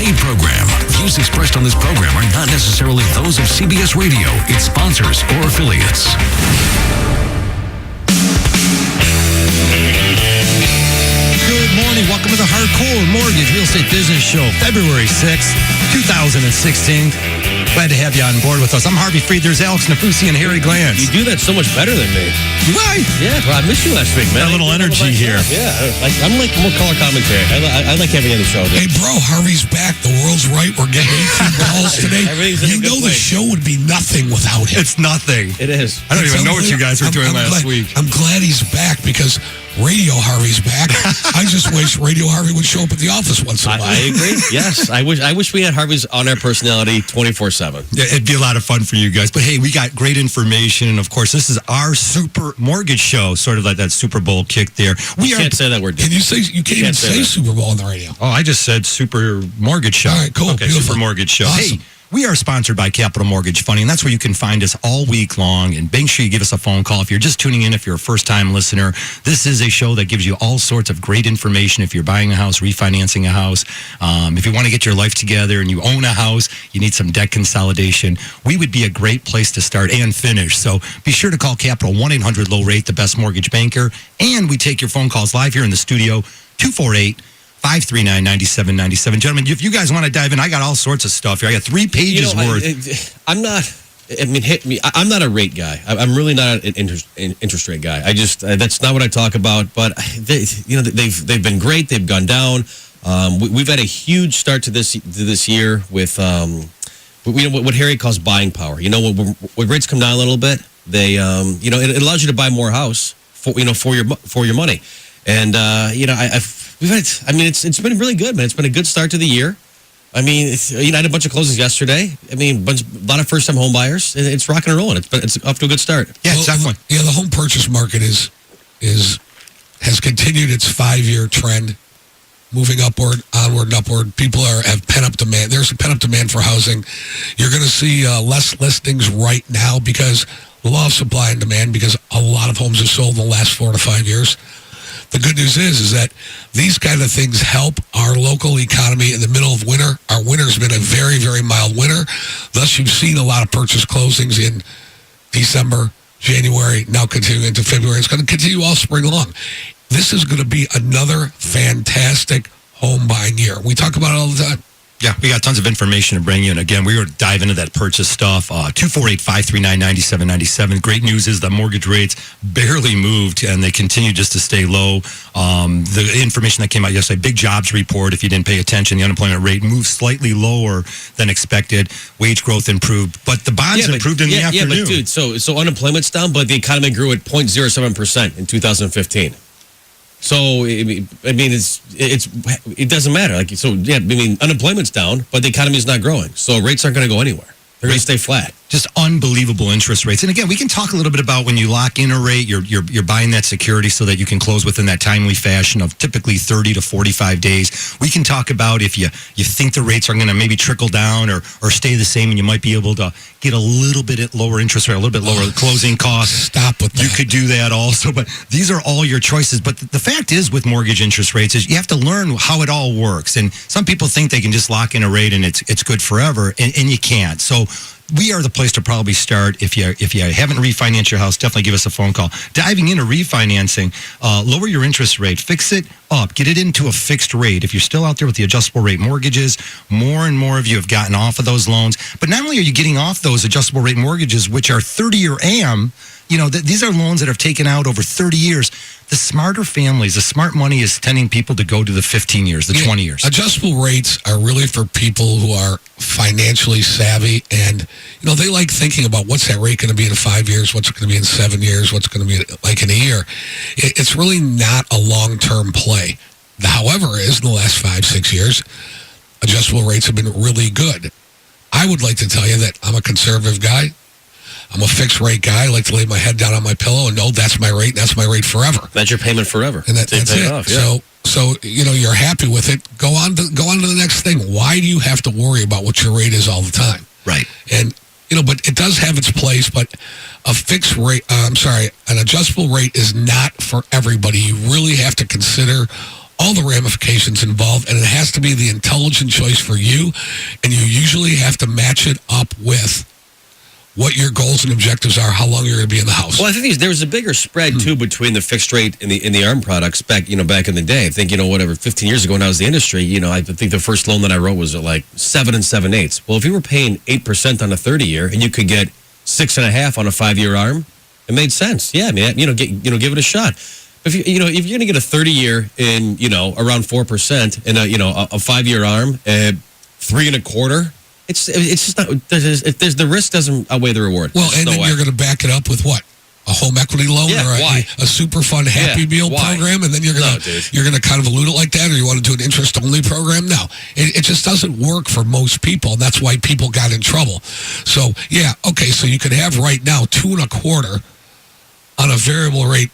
paid program. Views expressed on this program are not necessarily those of CBS Radio, its sponsors, or affiliates. Good morning. Welcome to the Hardcore Mortgage Real Estate Business Show, February 6th, 2016. Glad to have you on board with us. I'm Harvey Freed. There's Alex Nafusi and Harry Glantz. You do that so much better than me. Why? Yeah, well, I missed you last week, man. Got a little energy here. Yeah, I'm like more color commentary. I like having you on the show. Hey, bro, Harvey's back. The world's right. We're getting 18 calls today. Everything's in a good the place. show would be nothing without him. It's nothing. It is. I don't even know what you guys were doing last week. I'm glad he's back because Radio Harvey's back. I just wish Radio Harvey would show up at the office once in a while. I agree. Yes, I wish we had Harvey's on-air personality 24/7. Yeah, it'd be a lot of fun for you guys. But hey, we got great information. And of course, this is our Super Mortgage Show, sort of like that Super Bowl kick there. You can't say that word. Can you say you can't even say Super Bowl on the radio? Oh, I just said Super Mortgage Show. All right, cool. Okay, Beautiful. Super Mortgage Show. Awesome. Hey, we are sponsored by Capital Mortgage Funding. That's where you can find us all week long. And make sure you give us a phone call. If you're just tuning in, if you're a first-time listener, this is a show that gives you all sorts of great information. If you're buying a house, refinancing a house, if you want to get your life together and you own a house, you need some debt consolidation, we would be a great place to start and finish. So be sure to call Capital 1-800-LOW-RATE, the best mortgage banker. And we take your phone calls live here in the studio, 248-539-9797. Gentlemen, if you guys want to dive in, I got all sorts of stuff here. I got 3 pages worth. I'm not a rate guy. I'm really not an interest rate guy. I just that's not what I talk about. But they've been great. They've gone down. We've had a huge start to this year with what Harry calls buying power. You know, when rates come down a little bit, they it allows you to buy more house for your money. And it's been really good, man. It's been a good start to the year. I mean, I had a bunch of closings yesterday. I mean, a lot of first-time home buyers. It's rocking and rolling. It's off to a good start. Yeah, definitely. Yeah, the home purchase market has continued its 5-year trend, moving upward, onward, and upward. People have pent-up demand. There's a pent-up demand for housing. You're going to see less listings right now because the law of supply and demand, because a lot of homes are sold in the last 4 to 5 years. The good news is that these kind of things help our local economy in the middle of winter. Our winter's been a very, very mild winter. Thus, you've seen a lot of purchase closings in December, January, now continuing into February. It's going to continue all spring long. This is going to be another fantastic home buying year. We talk about it all the time. Yeah, we got tons of information to bring you. And again, we were diving into that purchase stuff. 248-539-9797. Great news is the mortgage rates barely moved, and they continue just to stay low. The information that came out yesterday, big jobs report, if you didn't pay attention, the unemployment rate moved slightly lower than expected. Wage growth improved, but the bonds improved in the afternoon. Yeah, but dude, so unemployment's down, but the economy grew at 0.07% in 2015. So I mean, it doesn't matter. Unemployment's down, but the economy's not growing. So rates aren't going to go anywhere. They're going to stay flat. Just unbelievable interest rates. And again, we can talk a little bit about when you lock in a rate, you're buying that security so that you can close within that timely fashion of typically 30 to 45 days. We can talk about if you think the rates are going to maybe trickle down or stay the same, and you might be able to get a little bit lower interest rate, a little bit lower closing costs. Stop with that. You could do that also, but these are all your choices. But the fact is with mortgage interest rates is you have to learn how it all works. And some people think they can just lock in a rate and it's good forever, and you can't. So we are the place to probably start. If you haven't refinanced your house, definitely give us a phone call. Diving into refinancing, lower your interest rate, fix it up, get it into a fixed rate. If you're still out there with the adjustable rate mortgages, more and more of you have gotten off of those loans. But not only are you getting off those adjustable rate mortgages, which are 30-year AM, these are loans that have taken out over 30 years. The smarter families, the smart money is tending people to go to the 15 years, the 20 years. Adjustable rates are really for people who are financially savvy, and they like thinking about what's that rate going to be in 5 years, what's it going to be in 7 years, what's going to be like in a year. It's really not a long-term play. However, in the last 5-6 years, adjustable rates have been really good. I would like to tell you that I'm a conservative guy. I'm a fixed rate guy. I like to lay my head down on my pillow and know that's my rate. That's my rate forever. That's your payment forever. And that's it. Off, yeah. So you're happy with it. Go on to the next thing. Why do you have to worry about what your rate is all the time? Right. And but it does have its place. But a fixed rate, an adjustable rate is not for everybody. You really have to consider all the ramifications involved, and it has to be the intelligent choice for you, and you usually have to match it up with what your goals and objectives are, how long you're going to be in the house. Well, I think there was a bigger spread too between the fixed rate and the ARM products back in the day. I think 15 years ago when I was in the industry, I think the first loan that I wrote was at like 7 7/8. Well, if you were paying 8% on a 30-year and you could get 6.5 on a 5-year ARM, it made sense. Yeah, I mean, give it a shot. If if you're going to get a 30-year in around 4% and a 5-year ARM at 3.25%. It's just not. There's the risk doesn't outweigh the reward. Well, and then you're going to back it up with what? A home equity loan or a super fun Happy Meal program, and then you're gonna kind of elude it like that, or you want to do an interest only program? No, it just doesn't work for most people, and that's why people got in trouble. So so you could have right now 2.25% on a variable rate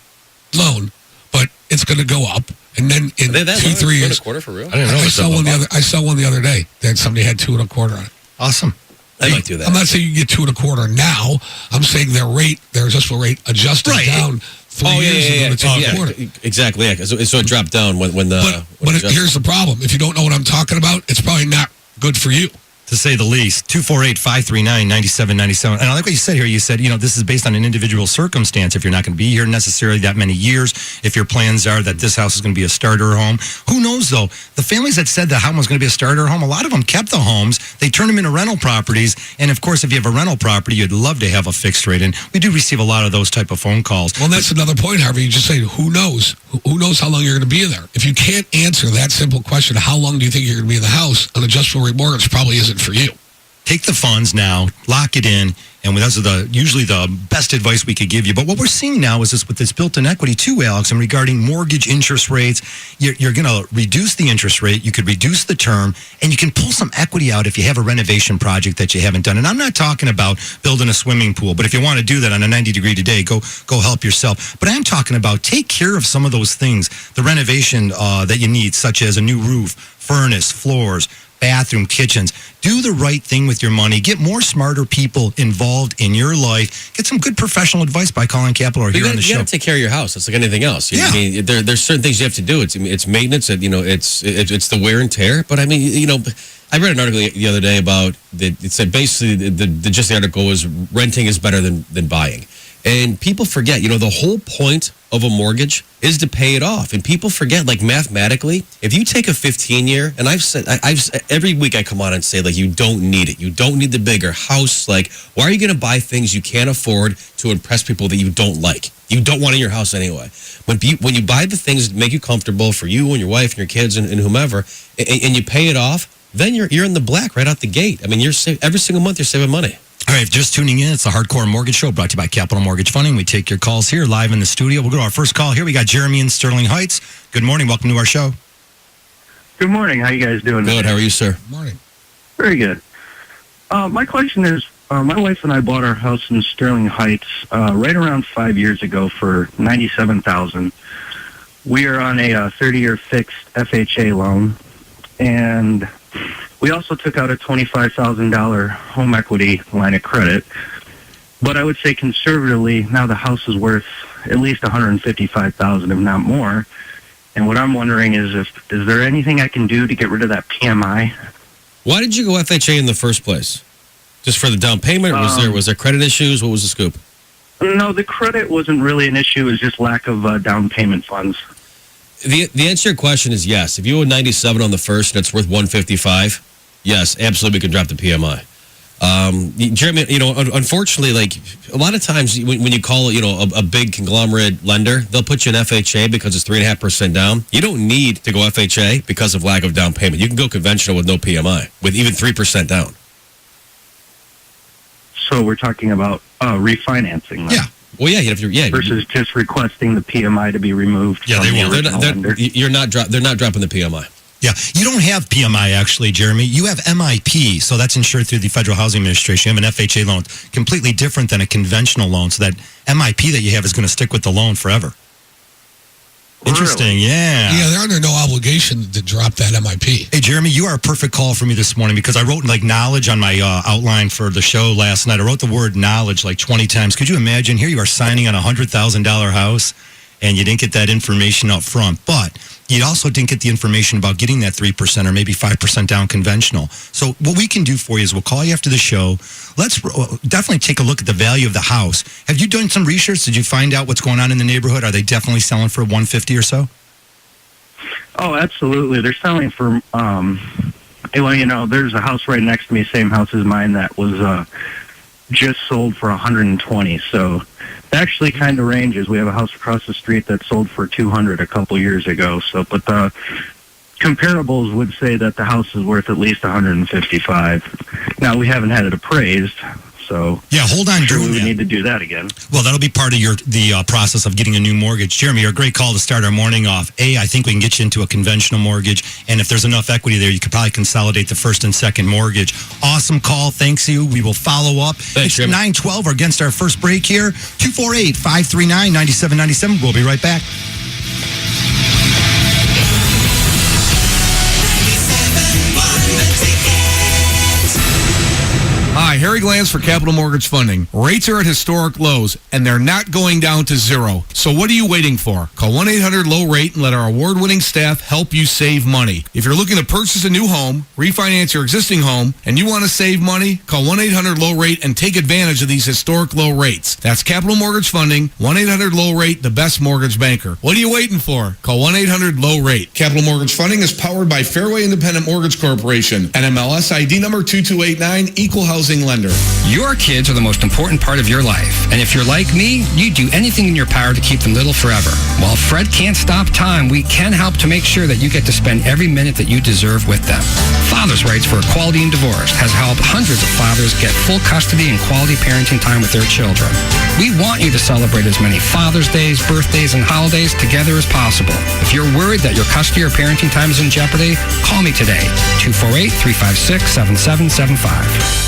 loan, but it's going to go up. And then in 2-3 years, 2.25% for real? I didn't know. I saw one the other day that somebody had 2.25% on it. Awesome. I might do that. I'm not saying you get 2.25% now. I'm saying their adjustable rate adjusted down 3 years ago to 2.25%. Exactly. Yeah. So it dropped down when the. But here's the problem: if you don't know what I'm talking about, it's probably not good for you. To say the least. 248-539-9797. And I like what you said here. You said, this is based on an individual circumstance. If you're not going to be here necessarily that many years, if your plans are that this house is going to be a starter home. Who knows, though? The families that said the home was going to be a starter home, a lot of them kept the homes. They turned them into rental properties. And, of course, if you have a rental property, you'd love to have a fixed rate. And we do receive a lot of those type of phone calls. Well, that's another point, Harvey. You just say, who knows? Who knows how long you're going to be there? If you can't answer that simple question, how long do you think you're going to be in the house? An adjustable rate mortgage probably isn't for you. Take the funds now, lock it in, and those are usually the best advice we could give you. But what we're seeing now is this with this built-in equity too, Alex, and regarding mortgage interest rates, you're going to reduce the interest rate, you could reduce the term, and you can pull some equity out if you have a renovation project that you haven't done. And I'm not talking about building a swimming pool, but if you want to do that on a 90-degree today, go help yourself. But I'm talking about take care of some of those things, the renovation that you need, such as a new roof, furnace, floors, bathroom, kitchens. Do the right thing with your money. Get more smarter people involved in your life. Get some good professional advice by calling Capital or here on the show. You got to take care of your house. It's like anything else. Yeah. I mean, there's certain things you have to do. It's maintenance. It's the wear and tear. But I mean, I read an article the other day about that. It said basically the article was renting is better than buying. And people forget, the whole point of a mortgage is to pay it off. And people forget, like mathematically, if you take a 15-year, and I've said every week I come on and say, like, you don't need it. You don't need the bigger house. Like, why are you going to buy things you can't afford to impress people that you don't like? You don't want in your house anyway. When you buy the things that make you comfortable for you and your wife and your kids and whomever, and you pay it off, then you're in the black right out the gate. I mean, every single month you're saving money. All right, just tuning in, it's the Hardcore Mortgage Show brought to you by Capital Mortgage Funding. We take your calls here live in the studio. We'll go to our first call here. We got Jeremy in Sterling Heights. Good morning. Welcome to our show. Good morning. How you guys doing? Good. How are you, sir? Morning. Very good. My question is, my wife and I bought our house in Sterling Heights right around 5 years ago for $97,000. We are on a 30-year fixed FHA loan, and we also took out a $25,000 home equity line of credit. But I would say conservatively, now the house is worth at least $155,000, if not more. And what I'm wondering is is there anything I can do to get rid of that PMI? Why did you go FHA in the first place? Just for the down payment? Was there credit issues? What was the scoop? No, the credit wasn't really an issue. It was just lack of down payment funds. The answer to your question is yes. If you owe 97 on the first and it's worth 155, yes, absolutely we can drop the PMI. Jeremy, unfortunately, like a lot of times when you call a big conglomerate lender, they'll put you in FHA because it's 3.5% down. You don't need to go FHA because of lack of down payment. You can go conventional with no PMI, with even 3% down. So we're talking about refinancing. Yeah. Well, yeah, versus just requesting the PMI to be removed. Yeah, from they the won't. original lender. They're not dropping the PMI. Yeah, you don't have PMI actually, Jeremy. You have MIP, so that's insured through the Federal Housing Administration. You have an FHA loan, completely different than a conventional loan. So that MIP that you have is going to stick with the loan forever. Interesting, yeah. Yeah, they're under no obligation to drop that MIP. Hey, Jeremy, you are a perfect call for me this morning because I wrote knowledge on my outline for the show last night. I wrote the word knowledge 20 times. Could you imagine? Here you are signing on a $100,000 house, and you didn't get that information up front. But you also didn't get the information about getting that 3% or maybe 5% down conventional. So what we can do for you is we'll call you after the show. Let's definitely take a look at the value of the house. Have you done some research? Did you find out what's going on in the neighborhood? Are they definitely selling for $150 or so? Oh, absolutely. They're selling for, well, there's a house right next to me, same house as mine, that was just sold for $120. So it actually kind of ranges. We have a house across the street that sold for $200 a couple years ago. So, but the comparables would say that the house is worth at least $155. Now, we haven't had it appraised. So yeah, hold on. Sure, we would need to do that again. Well, that'll be part of the process of getting a new mortgage. Jeremy, you're a great call to start our morning off. I think we can get you into a conventional mortgage, and if there's enough equity there, you could probably consolidate the first and second mortgage. Awesome call. Thanks you. We will follow up. Thanks, it's 9:12. We're against our first break here. 248-539-9797. We'll be right back. Hi, Harry Glantz for Capital Mortgage Funding. Rates are at historic lows, and they're not going down to zero. So what are you waiting for? Call 1-800-LOW-RATE and let our award-winning staff help you save money. If you're looking to purchase a new home, refinance your existing home, and you want to save money, call 1-800-LOW-RATE and take advantage of these historic low rates. That's Capital Mortgage Funding, 1-800-LOW-RATE, the best mortgage banker. What are you waiting for? Call 1-800-LOW-RATE. Capital Mortgage Funding is powered by Fairway Independent Mortgage Corporation, NMLS ID number 2289, Equal Housing Lender. Your kids are the most important part of your life. And if you're like me, you do anything in your power to keep them little forever. While Fred can't stop time, we can help to make sure that you get to spend every minute that you deserve with them. Father's Rights for Equality and Divorce has helped hundreds of fathers get full custody and quality parenting time with their children. We want you to celebrate as many Father's Days, birthdays, and holidays together as possible. If you're worried that your custody or parenting time is in jeopardy, call me today, 248-356-7775.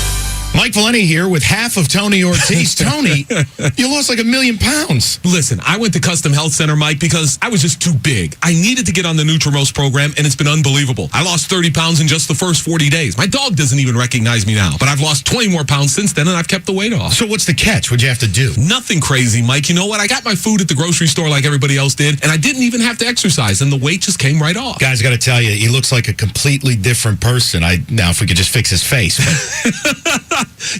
Mike Valeni here with half of Tony Ortiz. Tony, you lost like 1 million pounds. Listen, I went to Custom Health Center, Mike, because I was just too big. I needed to get on the Nutrimos program, and it's been unbelievable. I lost 30 pounds in just the first 40 days. My dog doesn't even recognize me now, but I've lost 20 more pounds since then, and I've kept the weight off. So what's the catch? What'd you have to do? Nothing crazy, Mike. You know what? I got my food at the grocery store like everybody else did, and I didn't even have to exercise, and the weight just came right off. Guys, got to tell you, he looks like a completely different person. Now, if we could just fix his face.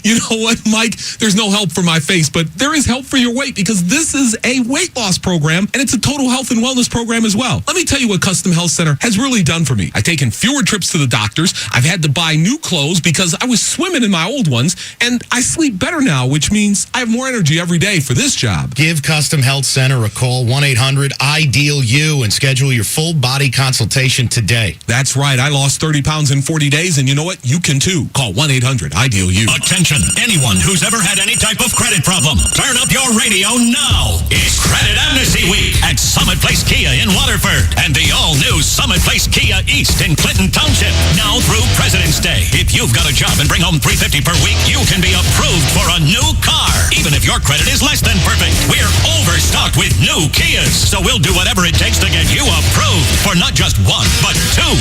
You know what, Mike? There's no help for my face, but there is help for your weight because this is a weight loss program and it's a total health and wellness program as well. Let me tell you what Custom Health Center has really done for me. I've taken fewer trips to the doctors. I've had to buy new clothes because I was swimming in my old ones, and I sleep better now, which means I have more energy every day for this job. Give Custom Health Center a call, 1-800-IDEAL-U, and schedule your full body consultation today. That's right. I lost 30 pounds in 40 days, and you know what? You can too. Call 1-800-IDEAL-U. Attention, anyone who's ever had any type of credit problem, turn up your radio now. It's Credit Amnesty Week at Summit Place Kia in Waterford and the all-new Summit Place Kia East in Clinton Township. Now through President's Day. If you've got a job and bring home $350 per week, you can be approved for a new car, even if your credit is less than perfect. We're overstocked with new Kias, so we'll do whatever it takes to get you approved for not just one, but two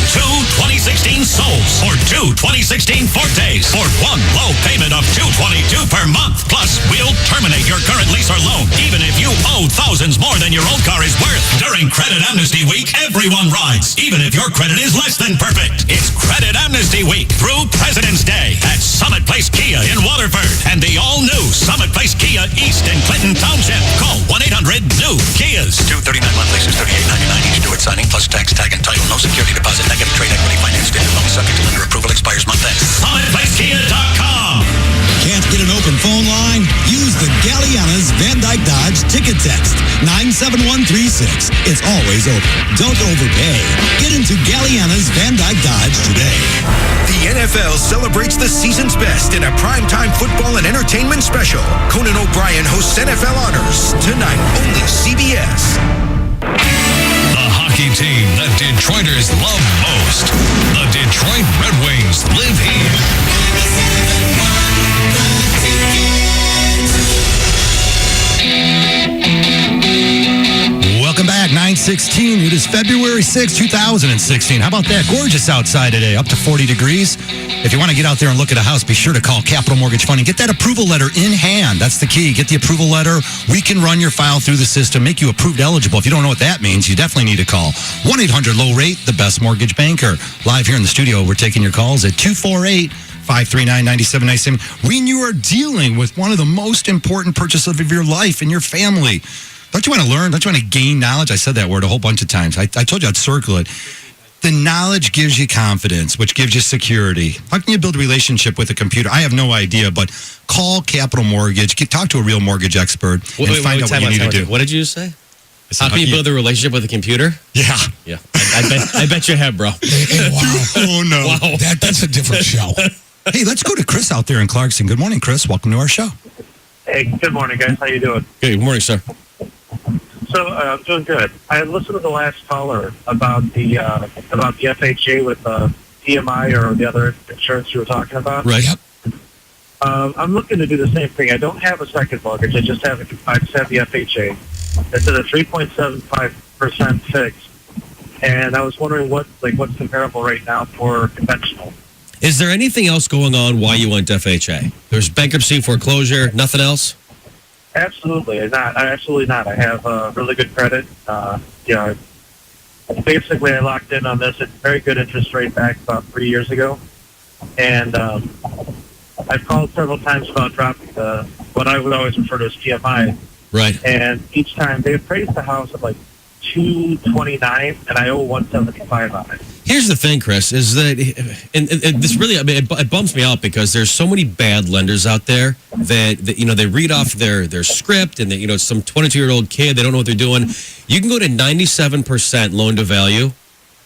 2016 Souls or two 2016 Fortes for one low payment of $222 per month. Plus, we'll terminate your current lease or loan, even if you owe thousands more than your old car is worth. During Credit Amnesty Week, everyone rides, even if your credit is less than perfect. It's Credit Amnesty Week through President's Day at Summit Place Kia in Waterford and the all-new Summit Place Kia East in Clinton Township. Call 1-800-NEW-KIAs. 239-month leases, $38.99 each. Do it signing plus tax, tag, and title. No security deposit. Negative trade equity finance. Standard loan subject to lender approval. Expires month end. SummitPlaceKia.com. Can't get an open phone line? Use the Galliana's Van Dyke Dodge ticket text 97136. It's always open. Don't overpay. Get into Galliana's Van Dyke Dodge today. The NFL celebrates the season's best in a primetime football and entertainment special. Conan O'Brien hosts NFL Honors tonight, only CBS. The hockey team that Detroiters love most. The Detroit Red Wings live here. Welcome back. 16. It is February 6, 2016. How about that? Gorgeous outside today, up to 40 degrees. If you want to get out there and look at a house, be sure to call Capital Mortgage Funding. Get that approval letter in hand. That's the key. Get the approval letter. We can run your file through the system, make you approved eligible. If you don't know what that means, you definitely need to call 1-800-LOW-RATE, the best mortgage banker. Live here in the studio, we're taking your calls at 248-539-9797. When you are dealing with one of the most important purchases of your life and your family, don't you want to learn? Don't you want to gain knowledge? I said that word a whole bunch of times. I told you I'd circle it. The knowledge gives you confidence, which gives you security. How can you build a relationship with a computer? I have no idea, but call Capital Mortgage. Talk to a real mortgage expert and find out what you need to do. What did you just say? How can you build a relationship with a computer? Yeah. Yeah. I bet you have, bro. Wow. Oh, no. Wow. That's a different show. Hey, let's go to Chris out there in Clarkson. Good morning, Chris. Welcome to our show. Hey, good morning, guys. How you doing? Good morning, sir. So I'm doing good. I listened to the last caller about the FHA with PMI or the other insurance you were talking about. Right. Yep. I'm looking to do the same thing. I don't have a second mortgage. I just have the FHA. It's at a 3.75% fixed, and I was wondering what's comparable right now for conventional. Is there anything else going on why you went FHA? There's bankruptcy, foreclosure, nothing else? Absolutely not. I have really good credit. Basically, I locked in on this at very good interest rate back about 3 years ago, and I've called several times about dropping what I would always refer to as PMI. Right. And each time they appraised the house at like $229, and I owe $175 on it. Here's the thing, Chris, is that, and this really, I mean, it bums me out because there's so many bad lenders out there that they read off their script and some 22-year-old kid, they don't know what they're doing. You can go to 97% loan to value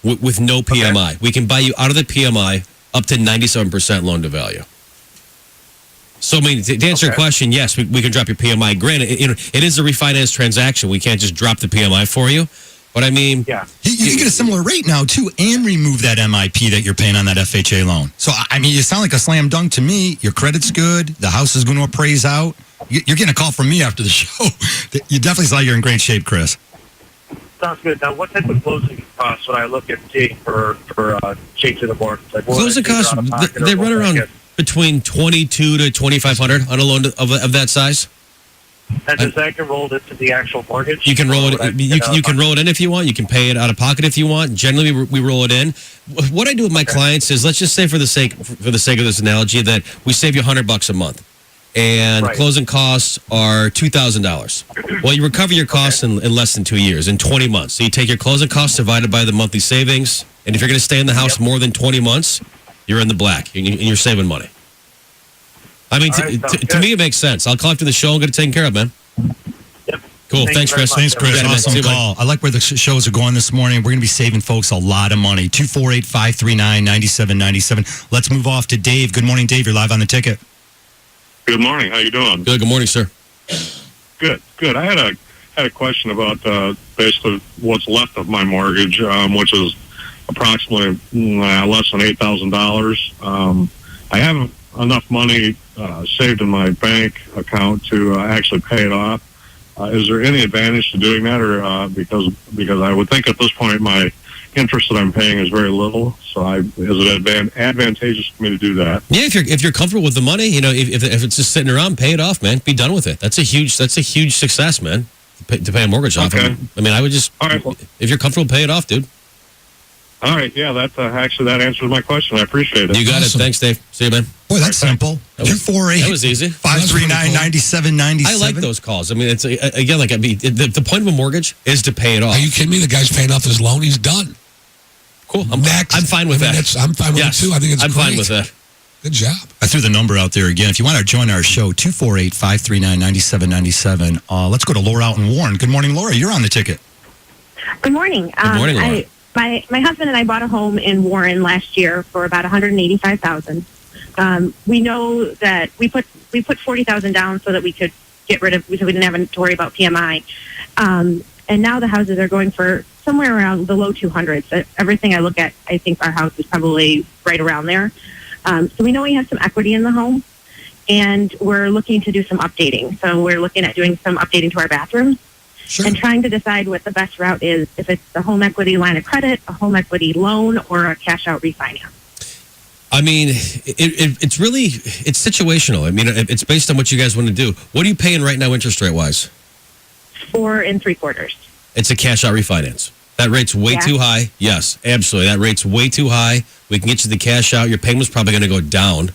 with no PMI. Okay. We can buy you out of the PMI up to 97% loan to value. So, I mean, to answer your question, yes, we can drop your PMI. Granted, it is a refinance transaction. We can't just drop the PMI for you. But, I mean... Yeah. You can get a similar rate now, too, and remove that MIP that you're paying on that FHA loan. So, I mean, you sound like a slam dunk to me. Your credit's good. The house is going to appraise out. You're getting a call from me after the show. You definitely sound like you're in great shape, Chris. Sounds good. Now, what type of closing costs would I look at seeing for changing the mortgage? Like, closing costs, they run around between $2,200 to $2,500 on a loan of that size. And does that get rolled into the actual mortgage? You can roll it. You can roll it in if you want. You can pay it out of pocket if you want. Generally, we roll it in. What I do with my clients is, let's just say for the sake of this analogy, that we save you $100 a month, and closing costs are $2,000. Well, you recover your costs in less than 2 years, in 20 months. So you take your closing costs divided by the monthly savings, and if you're going to stay in the house more than 20 months, you're in the black, and you're saving money. I mean, to me, it makes sense. I'll call after the show and get it taken care of, man. Yep. Cool. Thanks, Chris. Thanks, Chris. Awesome call. I like where the shows are going this morning. We're going to be saving folks a lot of money. 248-539-9797. Let's move off to Dave. Good morning, Dave. You're live on the ticket. Good morning. How you doing? Good morning, sir. Good. I had a question about basically what's left of my mortgage, which is approximately less than $8,000. I haven't enough money saved in my bank account to actually pay it off. Is there any advantage to doing that, or because I would think at this point my interest that I'm paying is very little, so is it advantageous for me to do that? Yeah, if you're comfortable with the money, if it's just sitting around, pay it off, man. Be done with it. That's a huge success, man. To pay a mortgage off. Okay. I mean, I would just, if you're comfortable, pay it off, dude. All right, yeah, that answers my question. I appreciate it. You got it. Thanks, Dave. See you, man. Boy, that's simple. 248. That was easy. 539-9797. I like those calls. I mean, it's again, like, the point of a mortgage is to pay it off. Are you kidding me? The guy's paying off his loan. He's done. Cool. I'm fine with that. I'm fine with it too. I think it's I'm great. fine with that. Good job. I threw the number out there again. If you want to join our show, 248-539-9797. Let's go to Laura out in Warren. Good morning, Laura. You're on the ticket. Good morning. Good morning, Laura. My husband and I bought a home in Warren last year for about $185,000. We know that we put $40,000 down so that we could get rid of, so we didn't have to worry about PMI. And now the houses are going for somewhere around the low 200s. Everything I look at, I think our house is probably right around there. So we know we have some equity in the home, and we're looking to do some updating. So we're looking at doing some updating to our bathrooms. and trying to decide what the best route is, if it's the home equity line of credit, a home equity loan, or a cash out refinance. I mean, it's situational. I mean, it's based on what you guys want to do. What are you paying right now interest rate wise? 4 3/4. It's a cash out refinance. That rate's way too high. Yes, absolutely. That rate's way too high. We can get you the cash out. Your payment's probably going to go down,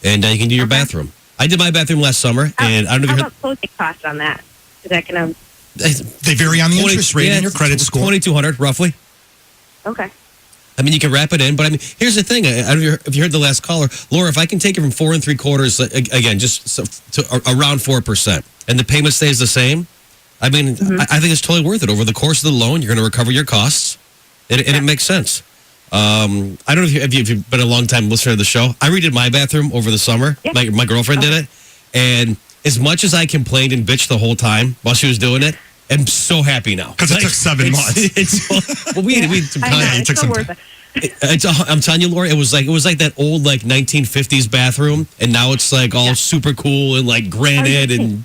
and you can do your bathroom. I did my bathroom last summer, and I don't know if you heard. How about closing costs on that? Is that going to... They vary on the interest rate and your credit score. 2,200 roughly. Okay. I mean, you can wrap it in, but I mean, here's the thing. I don't know if you heard the last caller, Laura. If I can take it from 4 3/4 again, just to around 4%, and the payment stays the same, I mean, I think it's totally worth it. Over the course of the loan, you're going to recover your costs, and it makes sense. I don't know if you've been a long time listener to the show. I redid my bathroom over the summer. Yeah. My girlfriend did it, and as much as I complained and bitched the whole time while she was doing it, I'm so happy now. Because it took 7 months. Well, we had some time. It took some time. I'm telling you, Laura, it was like that old 1950s bathroom, and now it's like all super cool and like granite and.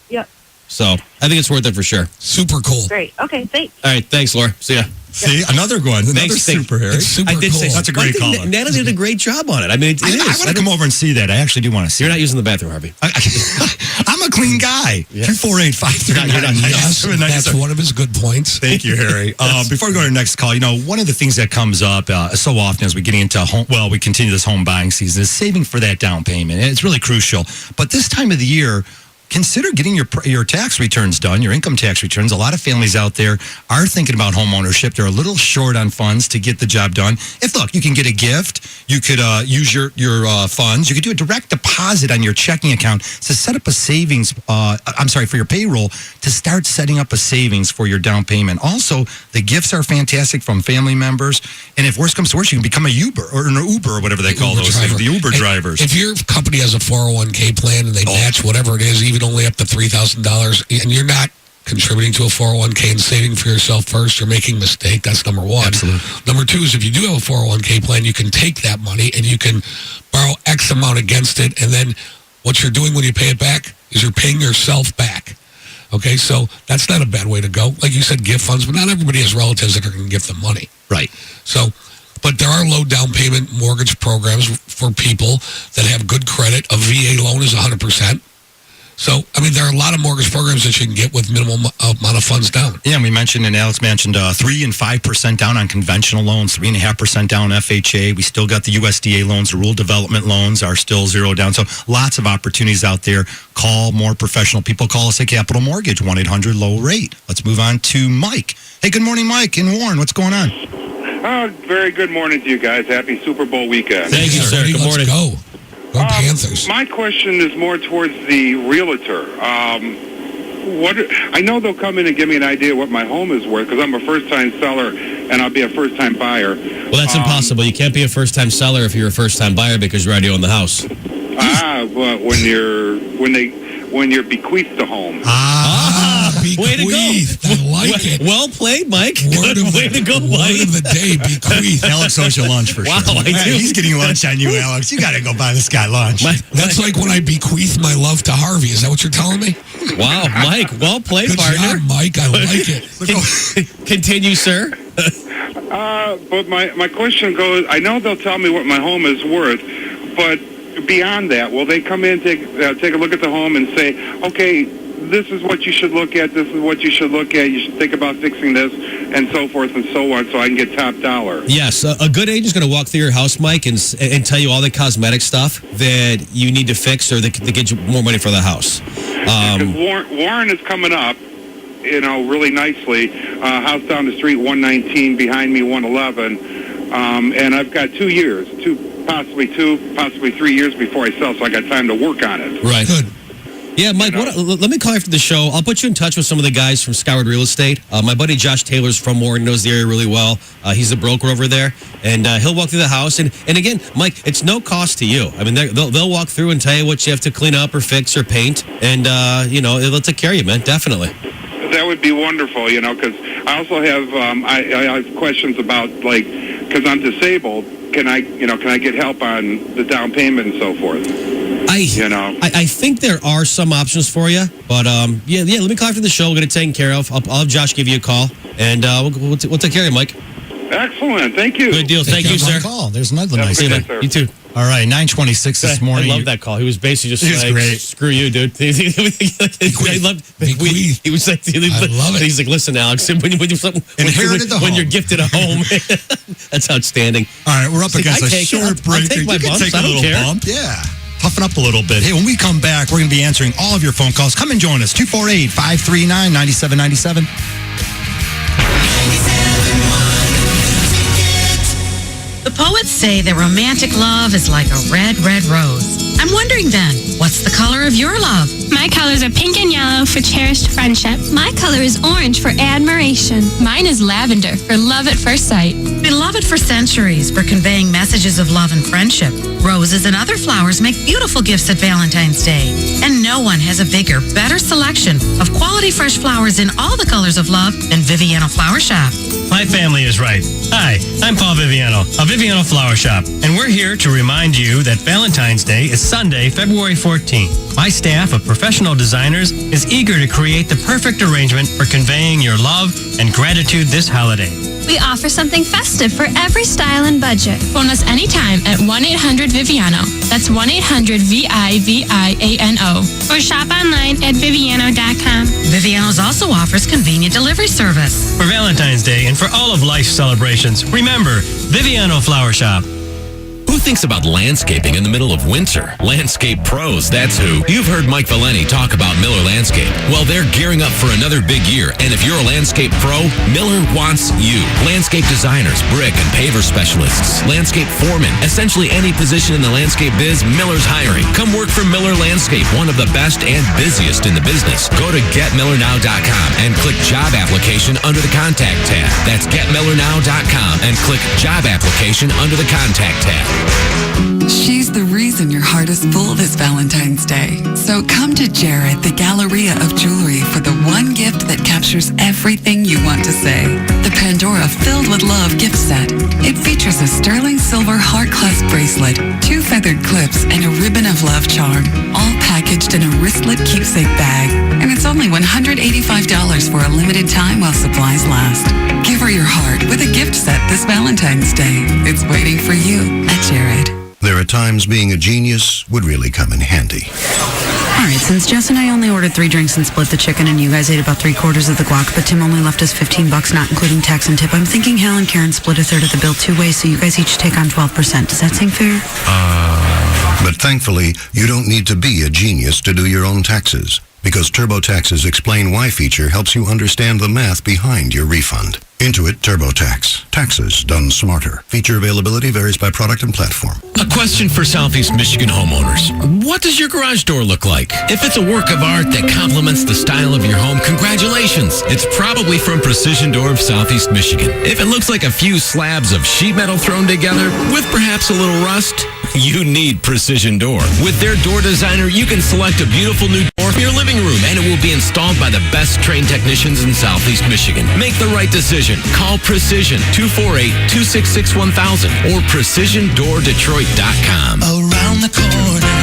Yep. So I think it's worth it for sure. Super cool. Great. Okay. Thanks. All right. Thanks, Laura. See ya. See, another one. Another super, Harry. I did say that's a great caller. Nana did a great job on it. I mean, it is. I want to come over and see that. I actually do want to see You're not using the bathroom, Harvey. I'm a clean guy. 248-5399. Yes, that's one of his good points. Thank you, Harry. Before we go to the next call, one of the things that comes up so often as we get into we continue this home buying season is saving for that down payment. And it's really crucial. But this time of the year, consider getting your tax returns done, your income tax returns. A lot of families out there are thinking about home ownership. They're a little short on funds to get the job done. Look, you can get a gift. You could use your funds. You could do a direct deposit on your checking account to set up a savings. For your payroll to start setting up a savings for your down payment. Also, the gifts are fantastic from family members. And if worse comes to worse, you can become a Uber or whatever they call those things, the Uber drivers. If your company has a 401k plan and they match whatever it is, even only up to $3,000, and you're not contributing to a 401k and saving for yourself first, you're making a mistake. That's number one. Absolutely. Number two is if you do have a 401k plan, you can take that money and you can borrow X amount against it, and then what you're doing when you pay it back is you're paying yourself back. Okay, so that's not a bad way to go. Like you said, gift funds, but not everybody has relatives that are going to give them money. Right. So, but there are low down payment mortgage programs for people that have good credit. A VA loan is 100%. So, I mean, there are a lot of mortgage programs that you can get with minimal amount of funds down. Yeah, and we mentioned, and Alex mentioned 3 and 5% down on conventional loans, 3.5% down FHA. We still got the USDA loans, the rural development loans are still 0 down. So lots of opportunities out there. Call more professional people. Call us at Capital Mortgage, 1-800-LOW-RATE. Let's move on to Mike. Hey, good morning, Mike in Warren. What's going on? Very good morning to you guys. Happy Super Bowl weekend. Thank you, sir. Good morning. Let's go. Go Panthers. My question is more towards the realtor. I know they'll come in and give me an idea what my home is worth because I'm a first-time seller and I'll be a first-time buyer. Well, that's impossible. You can't be a first-time seller if you're a first-time buyer because you already own the house. But when you're bequeathed the home. Way to go. I like it. Well played, Mike. Way to go, Mike. Word of the day, bequeath. Alex owes you lunch for sure. Wow, he's getting lunch on you, Alex. You got to go buy this guy lunch. That's like when I bequeath my love to Harvey. Is that what you're telling me? Wow, Mike. Well played, Good partner. job, Mike. I like it. Continue, sir. But my question goes, I know they'll tell me what my home is worth, but beyond that, will they come in, take a look at the home and say, okay, this is what you should look at, this is what you should look at, you should think about fixing this, and so forth and so on, so I can get top dollar? Yes, a good agent is going to walk through your house, Mike, and tell you all the cosmetic stuff that you need to fix or that get you more money for the house. Because Warren is coming up, really nicely. House down the street, 119, behind me, 111. And I've got 2 years, possibly 3 years before I sell, so I got time to work on it. Right. Good. Yeah, Mike, let me call you after the show. I'll put you in touch with some of the guys from Skyward Real Estate. My buddy Josh Taylor's from Warren, knows the area really well. He's a broker over there, and he'll walk through the house. And again, Mike, it's no cost to you. I mean, they'll walk through and tell you what you have to clean up or fix or paint, and, they'll take care of you, man, definitely. That would be wonderful, because I also have I have questions about, because I'm disabled, can I get help on the down payment and so forth? I think there are some options for you, but yeah. Let me call after the show. We'll get it taken care of. I'll have Josh give you a call, and we'll take care of you, Mike. Excellent. Thank you. Good deal. Thank you, sir. Call. There's another Have a nice good one. day, sir. You too. All right, 9:26 this morning. I love that call. He was basically just He was like, great. "Screw you, dude." He was like, I love it. He's like, "Listen, Alex, when you're gifted a home, that's outstanding." All right, we're up against a short break. I'll take my You can bumps. take I a don't little care. bump. Yeah. Toughen up a little bit. Hey, when we come back, we're going to be answering all of your phone calls. Come and join us. 248-539-9797. The poets say that romantic love is like a red, red rose. I'm wondering then, what's the color of your love? My colors are pink and yellow for cherished friendship. My color is orange for admiration. Mine is lavender for love at first sight. Beloved for centuries for conveying messages of love and friendship. Roses and other flowers make beautiful gifts at Valentine's Day. And no one has a bigger, better selection of quality fresh flowers in all the colors of love than Viviano Flower Shop. My family is right. Hi, I'm Paul Viviano of Viviano Flower Shop, and we're here to remind you that Valentine's Day is Sunday, February 14th. My staff of professional designers is eager to create the perfect arrangement for conveying your love and gratitude this holiday. We offer something festive for every style and budget. Phone us anytime at 1-800-VIVIANO. That's 1-800-VIVIANO. Or shop online at Viviano.com. Viviano's also offers convenient delivery service. For Valentine's Day and for all of life's celebrations, remember, Viviano Flower Shop. Who thinks about landscaping in the middle of winter? Landscape Pros, that's who. You've heard Mike Valeni talk about Miller Landscape. Well, they're gearing up for another big year, and if you're a landscape pro, Miller wants you. Landscape designers, brick and paver specialists, landscape foremen, essentially any position in the landscape biz, Miller's hiring. Come work for Miller Landscape, one of the best and busiest in the business. Go to getmillernow.com and click job application under the contact tab. That's getmillernow.com and click job application under the contact tab. She's the reason your heart is full this Valentine's Day. So come to Jared, the Galleria of Jewelry, for the one gift that captures everything you want to say. The Pandora Filled with Love gift set. It features a sterling silver heart clasp bracelet, 2 feathered clips, and a ribbon of love charm, all packaged in a wristlet keepsake bag. And it's only $185 for a limited time while supplies last. Give her your heart with a gift set this Valentine's Day. It's waiting for you at Jared. There are times being a genius would really come in handy. All right, since Jess and I only ordered 3 drinks and split the chicken, and you guys ate about 3/4 of the guac, but Tim only left us $15, not including tax and tip, I'm thinking Hal and Karen split a third of the bill 2 ways, so you guys each take on 12%. Does that seem fair? But thankfully, you don't need to be a genius to do your own taxes, because TurboTax's Explain Why feature helps you understand the math behind your refund. Intuit TurboTax. Taxes done smarter. Feature availability varies by product and platform. A question for Southeast Michigan homeowners. What does your garage door look like? If it's a work of art that complements the style of your home, congratulations. It's probably from Precision Door of Southeast Michigan. If it looks like a few slabs of sheet metal thrown together with perhaps a little rust, you need Precision Door. With their door designer, you can select a beautiful new door for your living room, and it will be installed by the best trained technicians in Southeast Michigan. Make the right decision. Call Precision 248-266-1000 or PrecisionDoorDetroit.com. Around the corner,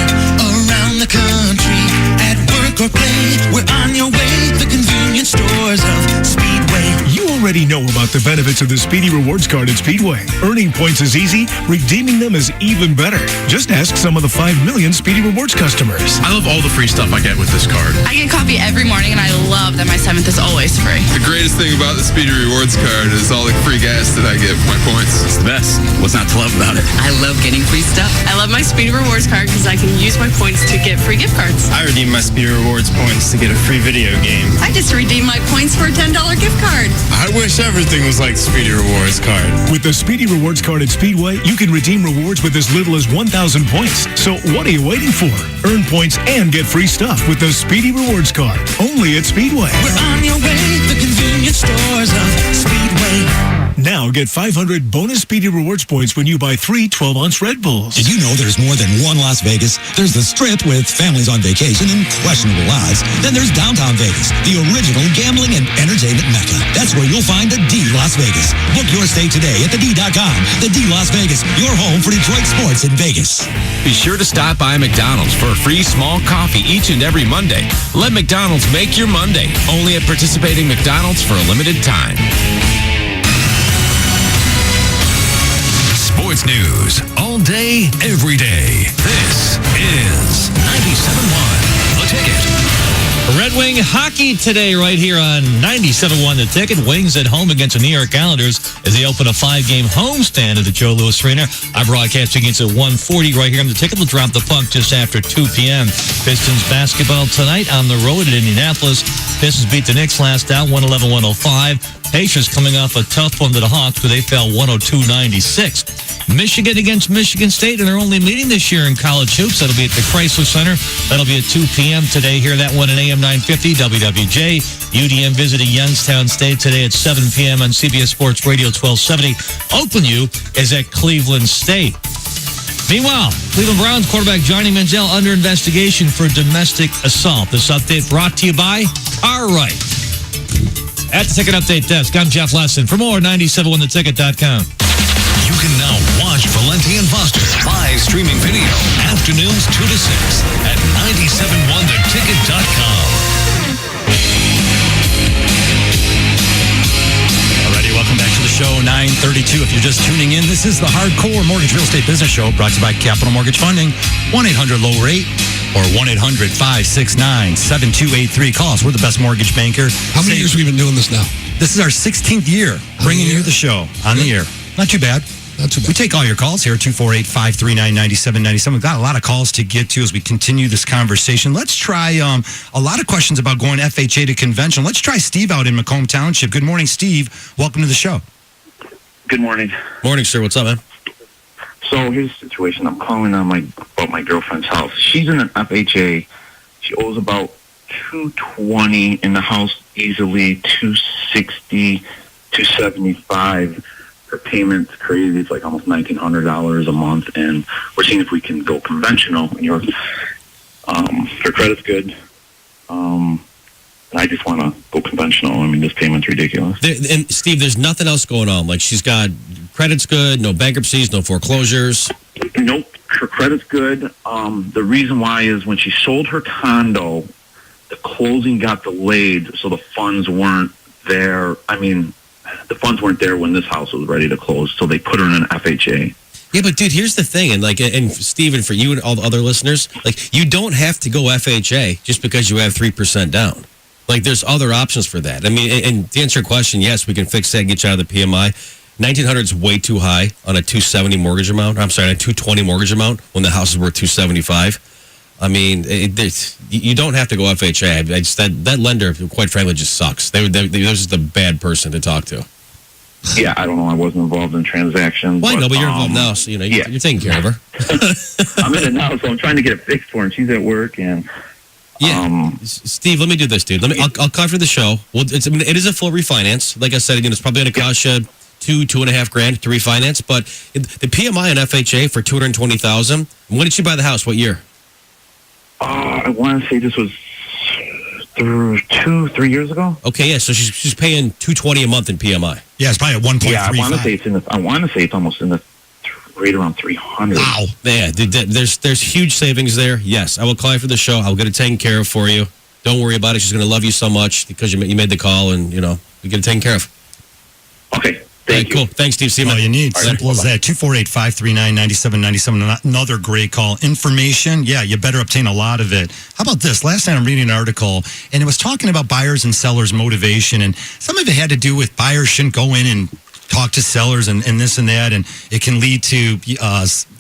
around the country, at work or play, we're on your way. The convenience stores of Speedway. You already know about the benefits of the Speedy Rewards card at Speedway. Earning points is easy, redeeming them is even better. Just ask some of the 5 million Speedy Rewards customers. I love all the free stuff I get with this card. I get coffee every morning, and I love that my 7th is always free. The greatest thing about the Speedy Rewards card is all the free gas that I get for my points. It's the best. What's not to love about it? I love getting free stuff. I love my Speedy Rewards card because I can use my points to get free gift cards. I redeem my Speedy Rewards points to get a free video game. I just redeemed my points for a $10 gift card. I wish everything was like Speedy Rewards card. With the Speedy Rewards card at Speedway, you can redeem rewards with as little as 1,000 points. So what are you waiting for? Earn points and get free stuff with the Speedy Rewards card. Only at Speedway. We're on your way. The convenience stores of Speedway. Now get 500 bonus Speedy Rewards points when you buy 3 12-ounce Red Bulls. Did you know there's more than one Las Vegas? There's the Strip with families on vacation and questionable odds. Then there's downtown Vegas, the original gambling and entertainment mecca. That's where you'll find the D Las Vegas. Book your stay today at thed.com. The D Las Vegas, your home for Detroit sports in Vegas. Be sure to stop by McDonald's for a free small coffee each and every Monday. Let McDonald's make your Monday. Only at participating McDonald's for a limited time. Sports news all day, every day. This is 97.1 The Ticket. Red Wing hockey today right here on 97.1 The Ticket. Wings at home against the New York Islanders as they open a 5-game homestand at the Joe Louis Arena. Our broadcast against at 1:40 right here on The Ticket. We'll drop the puck just after 2 p.m. Pistons basketball tonight on the road at Indianapolis. Pistons beat the Knicks last out 111-105. Pacers coming off a tough one to the Hawks where they fell 102-96. Michigan against Michigan State in their only meeting this year in college hoops. That'll be at the Chrysler Center. That'll be at 2 p.m. today. Hear that one at AM 950 WWJ. UDM visiting Youngstown State today at 7 p.m. on CBS Sports Radio 1270. Oakland U is at Cleveland State. Meanwhile, Cleveland Browns quarterback Johnny Manziel under investigation for domestic assault. This update brought to you by Cartwright. At the Ticket Update Desk, I'm Jeff Lesson. For more, 971theticket.com. You can now watch Valenti and Foster live streaming video afternoons 2 to 6 at 971theticket.com. Alrighty, welcome back to the show, 9:32. If you're just tuning in, this is the Hardcore Mortgage Real Estate Business Show brought to you by Capital Mortgage Funding. 1-800-LOW-RATE or 1-800-569-7283. Call us. We're the best mortgage banker. How many years have we been doing this now? This is our 16th year bringing you the show on the air. Not too bad. Not too bad. We take all your calls here, 248-539-9797. We've got a lot of calls to get to as we continue this conversation. Let's try a lot of questions about going FHA to conventional. Let's try Steve out in Macomb Township. Good morning, Steve. Welcome to the show. Good morning. Morning, sir. What's up, man? So here's the situation. I'm calling on about my girlfriend's house. She's in an FHA. She owes about $220 in the house, easily $260, $275. Her payment's crazy. It's like almost $1,900 a month, and we're seeing if we can go conventional. And her credit's good. I just want to go conventional. I mean, this payment's ridiculous. And Steve, there's nothing else going on. Like, she's got credit's good, no bankruptcies, no foreclosures. Nope, her credit's good. The reason why is when she sold her condo, the closing got delayed, so the funds weren't there. I mean, the funds weren't there when this house was ready to close, so they put her in an FHA. Yeah, but dude, here's the thing, and Steven, for you and all the other listeners, like, you don't have to go FHA just because you have 3% down. Like, there's other options for that. I mean, and to answer your question, yes, we can fix that and get you out of the PMI. 1,900 is way too high on a 270 mortgage amount. I'm sorry, on a 220 mortgage amount when the house is worth 275. I mean, you don't have to go FHA. That lender, quite frankly, just sucks. They're just a bad person to talk to. Yeah, I don't know. I wasn't involved in transactions. Well, I know, but you're involved now, so you're taking care of her. I'm in it now, so I'm trying to get it fixed for her, and she's at work, and Steve, let me do this, dude. I'll cover the show. Well, it is a full refinance. Like I said, again, it's probably going to cost you $2.5 to refinance. But the PMI and FHA for $220,000. When did she buy the house? What year? I want to say this was 2-3 years ago. Okay, yeah. So she's paying $220 a month in PMI. Yeah, it's probably at 1.35. Yeah, I want to say it's almost in the right around 300. Wow. Yeah, there's huge savings there. Yes, I will call you for the show. I'll get it taken care of for you. Don't worry about it. She's going to love you so much because you made the call, and we get it taken care of. Okay. Thank you. Cool. Thanks, Steve. See you, man. All you need. Simple as that. 248-539-9797. Another great call. Information, yeah, you better obtain a lot of it. How about this? Last night I'm reading an article, and it was talking about buyers and sellers' motivation, and some of it had to do with buyers shouldn't go in and talk to sellers and this and that, and it can lead to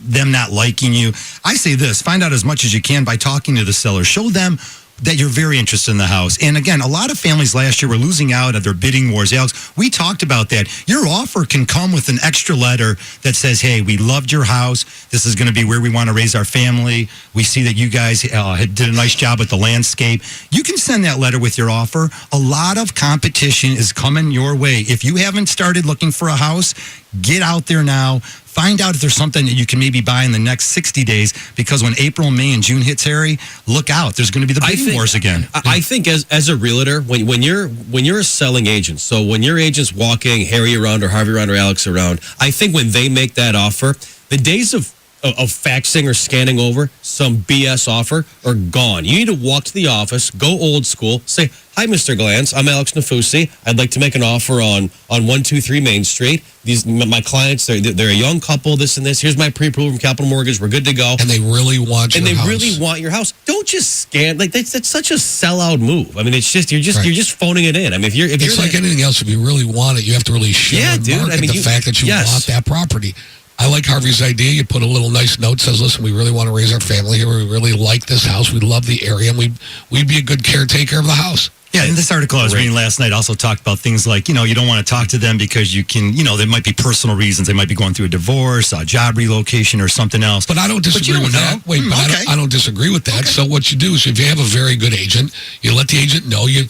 them not liking you. I say this, find out as much as you can by talking to the seller. Show them that you're very interested in the house. And again, a lot of families last year were losing out at their bidding wars. Alex, we talked about that. Your offer can come with an extra letter that says, hey, we loved your house. This is going to be where we want to raise our family. We see that you guys did a nice job with the landscape. You can send that letter with your offer. A lot of competition is coming your way. If you haven't started looking for a house, get out there now. Find out if there's something that you can maybe buy in the next 60 days, because when April, May, and June hits, Harry, look out. There's going to be the bidding wars again. I think as a realtor, when you're a selling agent, so when your agent's walking Harry around or Harvey around or Alex around, I think when they make that offer, the days of faxing or scanning over some BS offer are gone. You need to walk to the office, go old school, say, hi, Mr. Glantz, I'm Alex Nafusi. I'd like to make an offer on 123 Main Street. My clients, they're a young couple, this and this. Here's my pre-approval from Capital Mortgage. We're good to go. And they really want your house. And they really want your house. Don't just scan. Like, that's such a sellout move. I mean, it's just, you're just phoning it in. I mean, if you're like anything else, if you really want it, you have to really show and market the fact that you want that property. I like Harvey's idea. You put a little nice note, says, listen, we really want to raise our family here. We really like this house. We love the area, and we'd be a good caretaker of the house. Yeah, and this article I was reading last night also talked about things like, you don't want to talk to them because you can, there might be personal reasons. They might be going through a divorce, a job relocation, or something else. But I don't disagree with that. Wait, but I don't disagree with that. Okay. So what you do is, if you have a very good agent, you let the agent know. You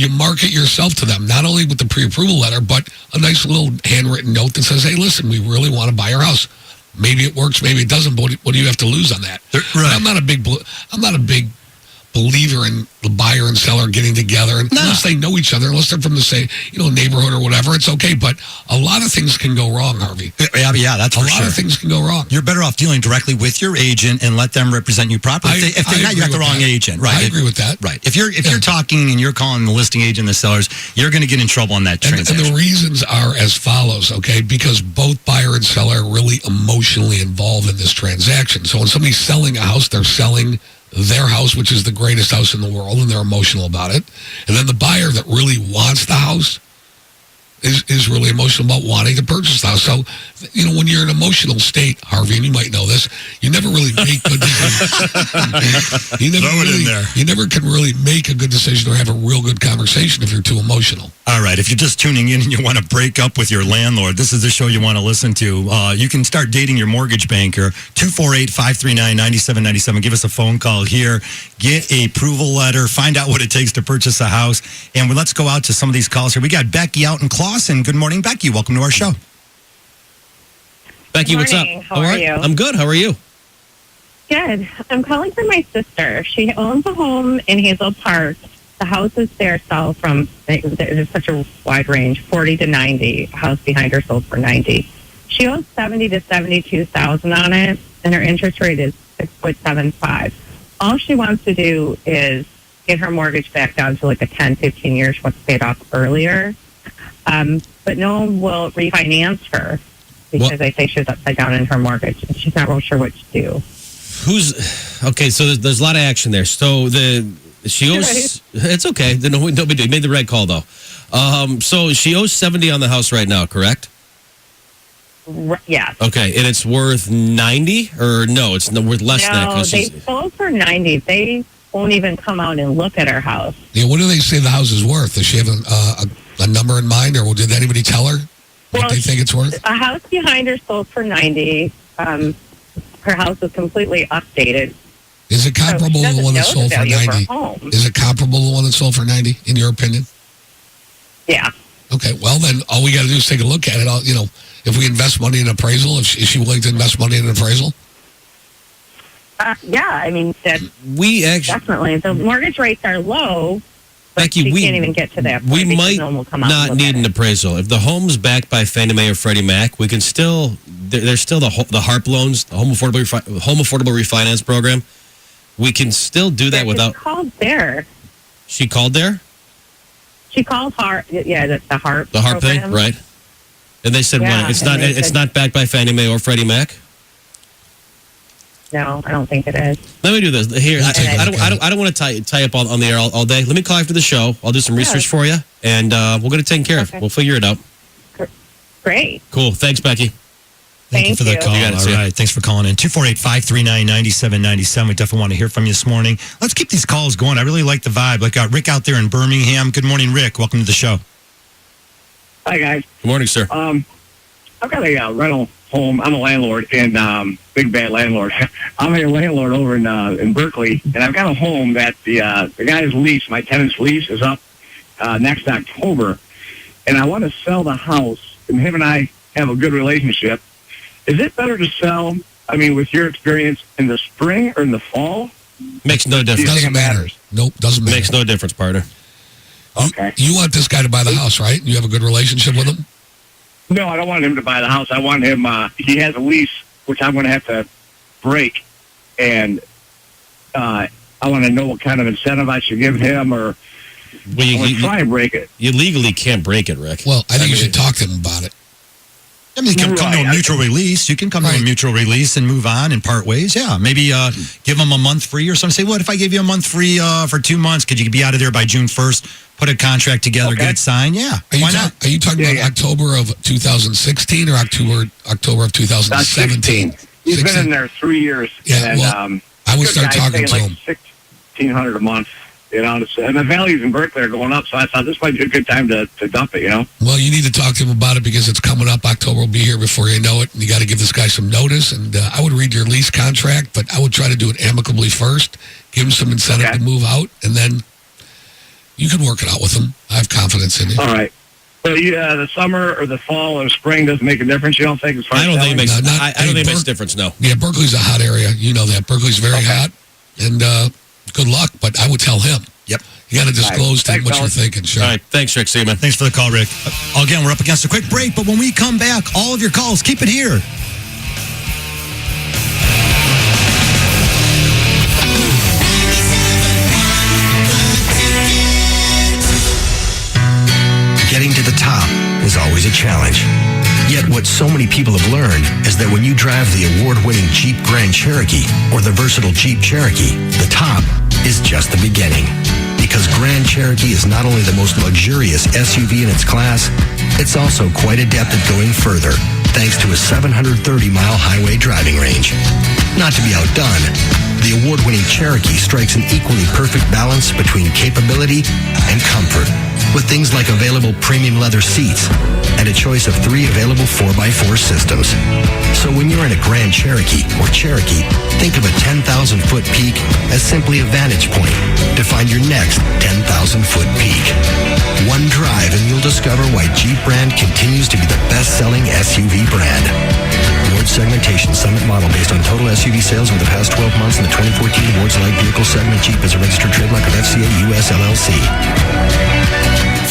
market yourself to them, not only with the pre-approval letter, but a nice little handwritten note that says, hey, listen, we really want to buy your house. Maybe it works, maybe it doesn't. But what do you have to lose on that? Right. I'm not a big believer in the buyer and seller getting together, and unless they know each other, unless they're from the same neighborhood or whatever, it's okay. But a lot of things can go wrong, Harvey. Yeah, that's for sure. A lot of things can go wrong. You're better off dealing directly with your agent and let them represent you properly. If they're not, you have the wrong agent. Right. I agree with that. Right. If you're talking and you're calling the listing agent, the sellers, you're going to get in trouble on that transaction. And the reasons are as follows, okay? Because both buyer and seller are really emotionally involved in this transaction. So when somebody's selling a house, they're selling their house, which is the greatest house in the world, and they're emotional about it. And then the buyer that really wants the house is really emotional about wanting to purchase the house. So, when you're in an emotional state, Harvey, and you might know this, you never really make good decisions. You never can really make a good decision or have a real good conversation if you're too emotional. All right. If you're just tuning in and you want to break up with your landlord, this is the show you want to listen to. You can start dating your mortgage banker, 248-539-9797. Give us a phone call here. Get a approval letter. Find out what it takes to purchase a house. And let's go out to some of these calls here. We got Becky out in Clawson. Good morning, Becky. Welcome to our show. Becky, what's up? How are you? I'm good. How are you? Good. I'm calling for my sister. She owns a home in Hazel Park. The houses there sell from, there's such a wide range, 40 to 90. A house behind her sold for 90. She owes 70 to 72,000 on it, and her interest rate is 6.75. All she wants to do is get her mortgage back down to like a 10, 15 years what's paid off earlier. But no one will refinance her because they say she was upside down in her mortgage, and she's not real sure what to do. Okay, so there's a lot of action there. So she owes, it's okay. Nobody did. Made the right call, though. So she owes 70 on the house right now, correct? Yeah. Okay, and it's worth 90? Or no, it's worth less than that? No, they sold for 90. They won't even come out and look at her house. Yeah, what do they say the house is worth? Does she have a number in mind, or did anybody tell her what they think it's worth? A house behind her sold for 90. Her house was completely updated. Is it comparable to the one that sold for 90? Is it comparable to the one that sold for 90, in your opinion? Yeah. Okay, well then, all we got to do is take a look at it. If we invest money in appraisal, is she willing to invest money in appraisal? Yeah, I mean, definitely. The mortgage rates are low, but Becky, we can't even get to that point. We might not need an appraisal. If the home's backed by Fannie Mae or Freddie Mac, we can still, there's still the HARP loans, the Home Affordable Refinance Program. We can still do that without... She called there. She called there? She called HARP, the HARP The HARP program. thing, right? And they said, Yeah, it's not backed by Fannie Mae or Freddie Mac? No, I don't think it is. Let me do this. Here, I don't want to tie up on the air all day. Let me call after the show. I'll do some research for you, and we'll get it taken care of. We'll figure it out. Great. Cool. Thanks, Becky. Thank you for the call. You got it, All Sam. right. Thanks for calling in. 248-539-9797. We definitely want to hear from you this morning. Let's keep these calls going. I really like the vibe. Like Rick out there in Birmingham. Good morning, Rick. Welcome to the show. Hi, guys. Good morning, sir. I've got a rental home. I'm a landlord, and big bad landlord. I'm a landlord over in Berkeley, and I've got a home that the guy's lease, my tenant's lease, is up next October, and I want to sell the house. And him and I have a good relationship. Is it better to sell? I mean, with your experience, in the spring or in the fall? Makes no difference. Doesn't matter. Nope, doesn't matter. Makes no difference, partner. Okay. You want this guy to buy the house, right? You have a good relationship with him? No, I don't want him to buy the house. I want him. He has a lease, which I'm going to have to break, and I want to know what kind of incentive I should give him, or try and break it. You legally can't break it, Rick. Well, I think you should talk to him about it. I mean, you can come to a mutual release. You can come to a mutual release and move on and part ways. Yeah, maybe give them a month free or something. Say, what if I gave you a month free for 2 months? Could you be out of there by June 1st? Put a contract together, get it signed? Yeah. Why not? Are you talking about October of 2016 or October of 2017? He's been in there 3 years. Yeah, and, well, I would start talking to him. $1,600 a month. You know, and the values in Berkeley are going up, so I thought this might be a good time to dump it, you know? Well, you need to talk to him about it because it's coming up. October will be here before you know it, and you got to give this guy some notice. And I would read your lease contract, but I would try to do it amicably first, give him some incentive to move out, and then you can work it out with him. I have confidence in you. All right. So the summer or the fall or spring doesn't make a difference, you don't think? As far I don't as think it selling? makes. I don't think it makes a difference. No. Yeah, Berkeley's a hot area. You know that. Berkeley's very hot, and good luck, but I would tell him. Yep. You got to disclose to him what you're thinking, sure. All right. Thanks, Rick. See you, man. Thanks for the call, Rick. Again, we're up against a quick break, but when we come back, all of your calls, keep it here. Getting to the top is always a challenge. Yet what so many people have learned is that when you drive the award-winning Jeep Grand Cherokee or the versatile Jeep Cherokee, the top is just the beginning. Because Grand Cherokee is not only the most luxurious SUV in its class, it's also quite adept at going further, thanks to a 730-mile highway driving range. Not to be outdone, the award-winning Cherokee strikes an equally perfect balance between capability and comfort, with things like available premium leather seats and a choice of 3 available 4x4 systems. So when you're in a Grand Cherokee or Cherokee, think of a 10,000-foot peak as simply a vantage point to find your next 10,000-foot peak. One drive and you'll discover why Jeep brand continues to be the best-selling SUV brand. Award segmentation Summit model based on total SUV sales over the past 12 months in the 2014 Awards Light Vehicle segment. Jeep is a registered trademark of FCA US LLC.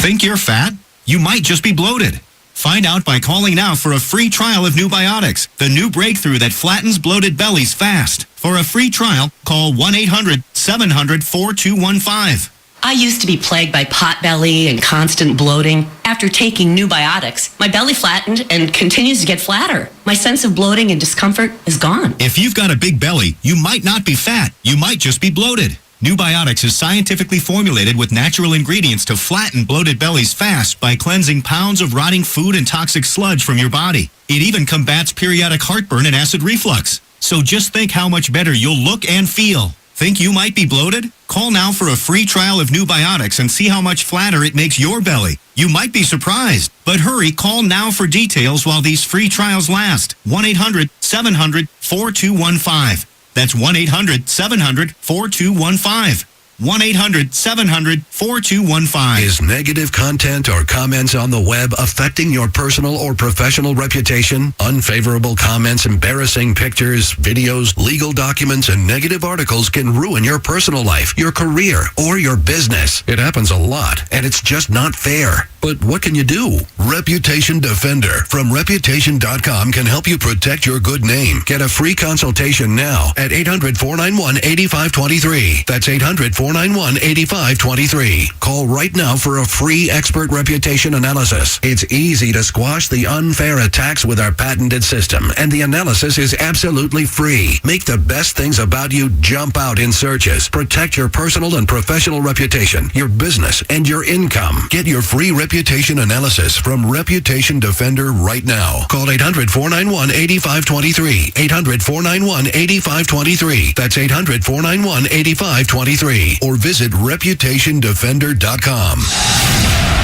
Think you're fat? You might just be bloated. Find out by calling now for a free trial of New Biotics, the new breakthrough that flattens bloated bellies fast. For a free trial, call 1-800-700-4215. I used to be plagued by pot belly and constant bloating. After taking New Biotics, my belly flattened and continues to get flatter. My sense of bloating and discomfort is gone. If you've got a big belly, you might not be fat. You might just be bloated. New Biotics is scientifically formulated with natural ingredients to flatten bloated bellies fast by cleansing pounds of rotting food and toxic sludge from your body. It even combats periodic heartburn and acid reflux. So just think how much better you'll look and feel. Think you might be bloated? Call now for a free trial of New Biotics and see how much flatter it makes your belly. You might be surprised. But hurry, call now for details while these free trials last. 1-800-700-4215. That's 1-800-700-4215. 1-800-700-4215. Is negative content or comments on the web affecting your personal or professional reputation? Unfavorable comments, embarrassing pictures, videos, legal documents, and negative articles can ruin your personal life, your career, or your business. It happens a lot, and it's just not fair. But what can you do? Reputation Defender from Reputation.com can help you protect your good name. Get a free consultation now at 800-491-8523. That's 800-491-8523. 800-491-8523. Call right now for a free expert reputation analysis. It's easy to squash the unfair attacks with our patented system, and the analysis is absolutely free. Make the best things about you jump out in searches. Protect your personal and professional reputation, your business, and your income. Get your free reputation analysis from Reputation Defender right now. Call 800-491-8523. 800-491-8523. That's 800-491-8523. Or visit reputationdefender.com.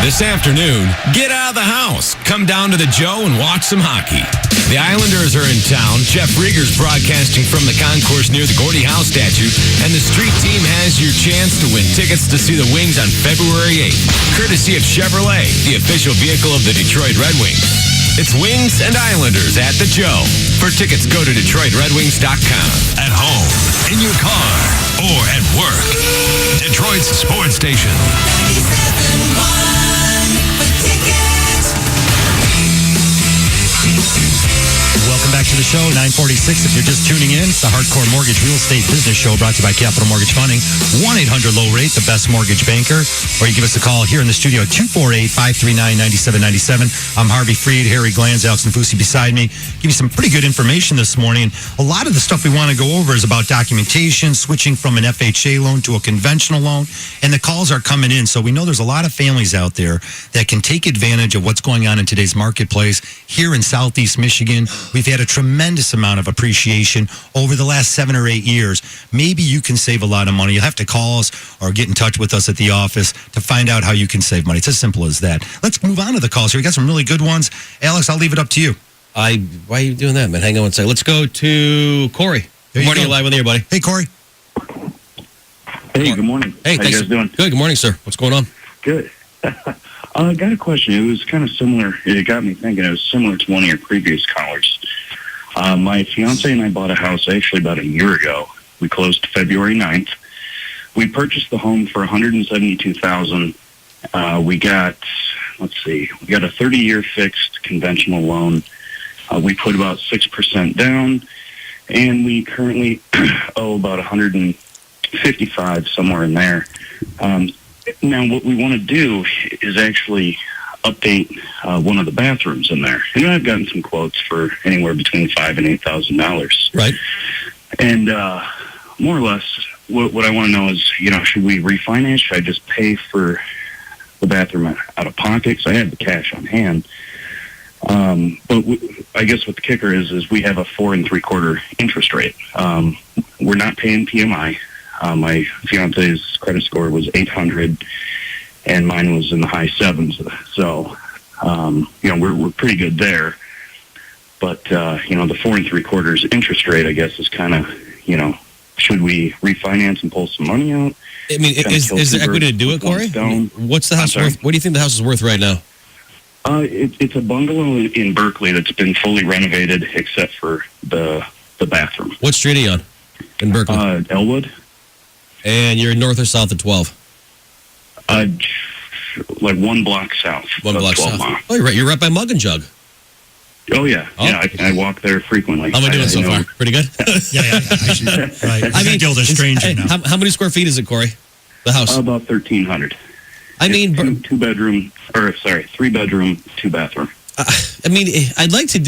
This afternoon, get out of the house. Come down to the Joe and watch some hockey. The Islanders are in town. Jeff Rieger's broadcasting from the concourse near the Gordie Howe statue, and the street team has your chance to win tickets to see the Wings on February 8th, courtesy of Chevrolet, the official vehicle of the Detroit Red Wings. It's Wings and Islanders at the Joe. For tickets, go to DetroitRedWings.com. At home, in your car, or at work. Detroit's sports station. 97.1 for tickets. Welcome back to the show, 946. If you're just tuning in, it's the Hardcore Mortgage Real Estate Business Show brought to you by Capital Mortgage Funding. 1-800-LOW-RATE, the best mortgage banker. Or you give us a call here in the studio, 248-539-9797. I'm Harvey Freed, Harry Glanz, Alex Nafusi beside me. Give you some pretty good information this morning. A lot of the stuff we want to go over is about documentation, switching from an FHA loan to a conventional loan, and the calls are coming in. So we know there's a lot of families out there that can take advantage of what's going on in today's marketplace. Here in Southeast Michigan, we've had a tremendous amount of appreciation over the last 7 or 8 years. Maybe you can save a lot of money. You'll have to call us or get in touch with us at the office to find out how you can save money. It's as simple as that. Let's move on to the calls here. We got some really good ones. Alex, I'll leave it up to you. Why are you doing that, man? Hang on one second. Let's go to Corey. Good morning. You're live on the air, buddy. Hey, Corey. Hey, good morning. Hey, how thanks. you guys doing? Good morning, sir. What's going on? Good. I got a question. It was kind of similar. It got me thinking. It was similar to one of your previous callers. My fiance and I bought a house actually about a year ago. We closed February 9th. We purchased the home for $172,000. We got a 30-year fixed conventional loan. We put about 6% down, and we currently owe about $155, somewhere in there. Now, what we want to do is actually update one of the bathrooms in there. And I've gotten some quotes for anywhere between $5,000 and $8,000. Right. And more or less, what I want to know is, should we refinance? Should I just pay for the bathroom out of pocket? Because I have the cash on hand. But I guess what the kicker is we have a 4 3/4 interest rate. We're not paying PMI. My fiance's credit score was 800, and mine was in the high 7s. So, we're pretty good there. But, the 4 3/4 interest rate, I guess, is kind of, should we refinance and pull some money out? I mean, is there equity to do it, Corey? What's the house worth? What do you think the house is worth right now? It's a bungalow in Berkeley that's been fully renovated except for the bathroom. What street are you on in Berkeley? Elwood. And you're north or south of 12? Like 1 block south. 1 block 12 south. miles. Oh, you're right. You're right by Mug and Jug. Oh, yeah. Oh. Yeah, I walk there frequently. How am I doing so far? Pretty good? Yeah. Right. I mean, Gilda's stranger now. How many square feet is it, Corey? The house? About 1,300. I mean, 3 bedroom, 2 bathroom. I'd like to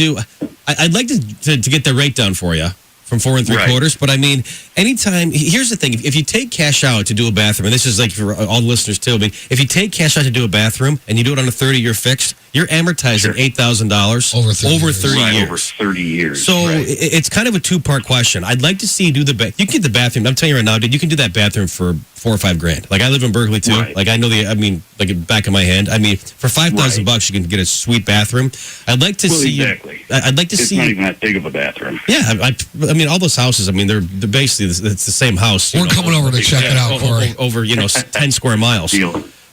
get the rate down for you from 4 3/4. But I mean, anytime, here's the thing. If you take cash out to do a bathroom, and this is like for all the listeners too, I mean, if you take cash out to do a bathroom and you do it on a 30-year fixed, you're amortizing $8,000 over 30 years. Over 30 years. So it's kind of a 2-part question. I'd like to see you do you can get the bathroom. I'm telling you right now, dude, you can do that bathroom for $4,000 or $5,000. Like I live in Berkeley too. Right. Like I know like back of my hand. I mean, for $5,000 you can get a sweet bathroom. I'd like to see. Exactly. I'd like to see. It's not even that big of a bathroom. Yeah, I mean, all those houses. I mean, they're basically it's the same house. We're coming over to check it out, Corey. Over 10 square miles.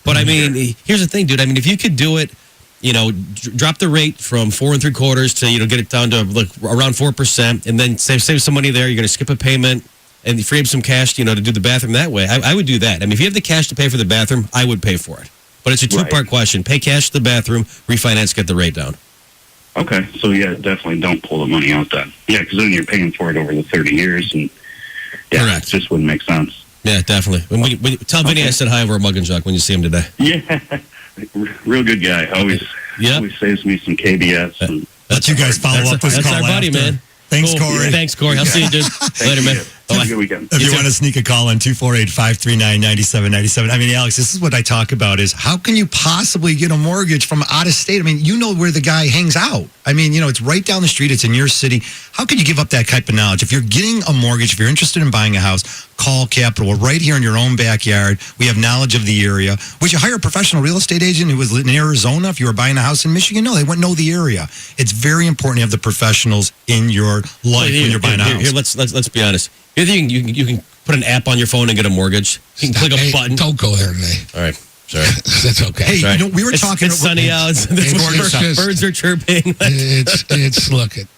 But I mean, here's the thing, dude. I mean, if you could do it, drop the rate from 4 3/4 to get it down to like around 4%, and then save some money there. You're going to skip a payment and free up some cash, to do the bathroom that way. I would do that. I mean, if you have the cash to pay for the bathroom, I would pay for it. But it's a 2-part question: pay cash to the bathroom, refinance, get the rate down. Okay, so yeah, definitely don't pull the money out then. Yeah, because then you're paying for it over the 30 years, and Correct. It just wouldn't make sense. Yeah, definitely. Tell Vinny I said hi over at Mug and Jug when you see him today. Yeah, real good guy. Always saves me some KBS. And Let you guys follow up this that's call our buddy, after. man. Thanks, Cool. Corey. Thanks, Corey. I'll see you, dude. Later, man. Have a good weekend. If you want to sneak a call in, 248-539-9797. I mean, Alex, this is what I talk about is how can you possibly get a mortgage from out of state? I mean, you know where the guy hangs out. I mean, it's right down the street. It's in your city. How can you give up that type of knowledge? If you're getting a mortgage, if you're interested in buying a house, call Capital. We're right here in your own backyard. We have knowledge of the area. Would you hire a professional real estate agent who was in Arizona if you were buying a house in Michigan? No, they wouldn't know the area. It's very important to have the professionals in your life when you're buying a house. Here, let's be honest. You think you can put an app on your phone and get a mortgage? You can click a button. Don't go there today. All right. Sorry. That's okay. Hey, Sorry. we were talking. It's sunny out. Birds are chirping.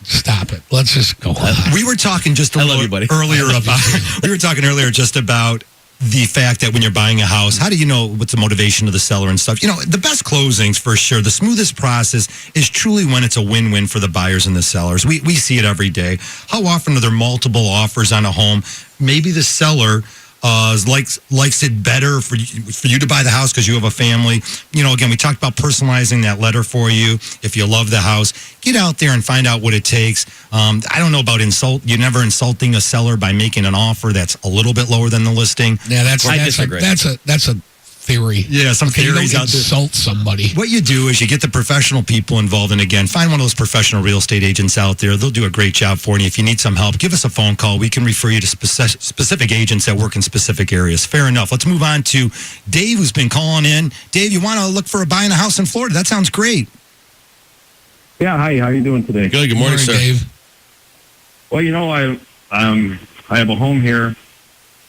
Stop it. Let's just go on. We were talking just I love you, buddy. earlier about. We were talking earlier just about the fact that when you're buying a house, how do you know what's the motivation of the seller and stuff? The best closings for sure. The smoothest process is truly when it's a win-win for the buyers and the sellers. We see it every day. How often are there multiple offers on a home? Maybe the seller likes it better for you to buy the house because you have a family. Again, we talked about personalizing that letter for you. If you love the house, get out there and find out what it takes. I don't know about You're never insulting a seller by making an offer that's a little bit lower than the listing. Yeah, that's a theory. Yeah, some theories you don't out there. insult somebody. What you do is you get the professional people involved, and again, find one of those professional real estate agents out there. They'll do a great job for you. If you need some help, give us a phone call. We can refer you to specific agents that work in specific areas. Fair enough. Let's move on to Dave, who's been calling in. Dave, you want to look for buying a house in Florida? That sounds great. Yeah, hi. How are you doing today? Good morning, sir. Dave. Well, I have a home here,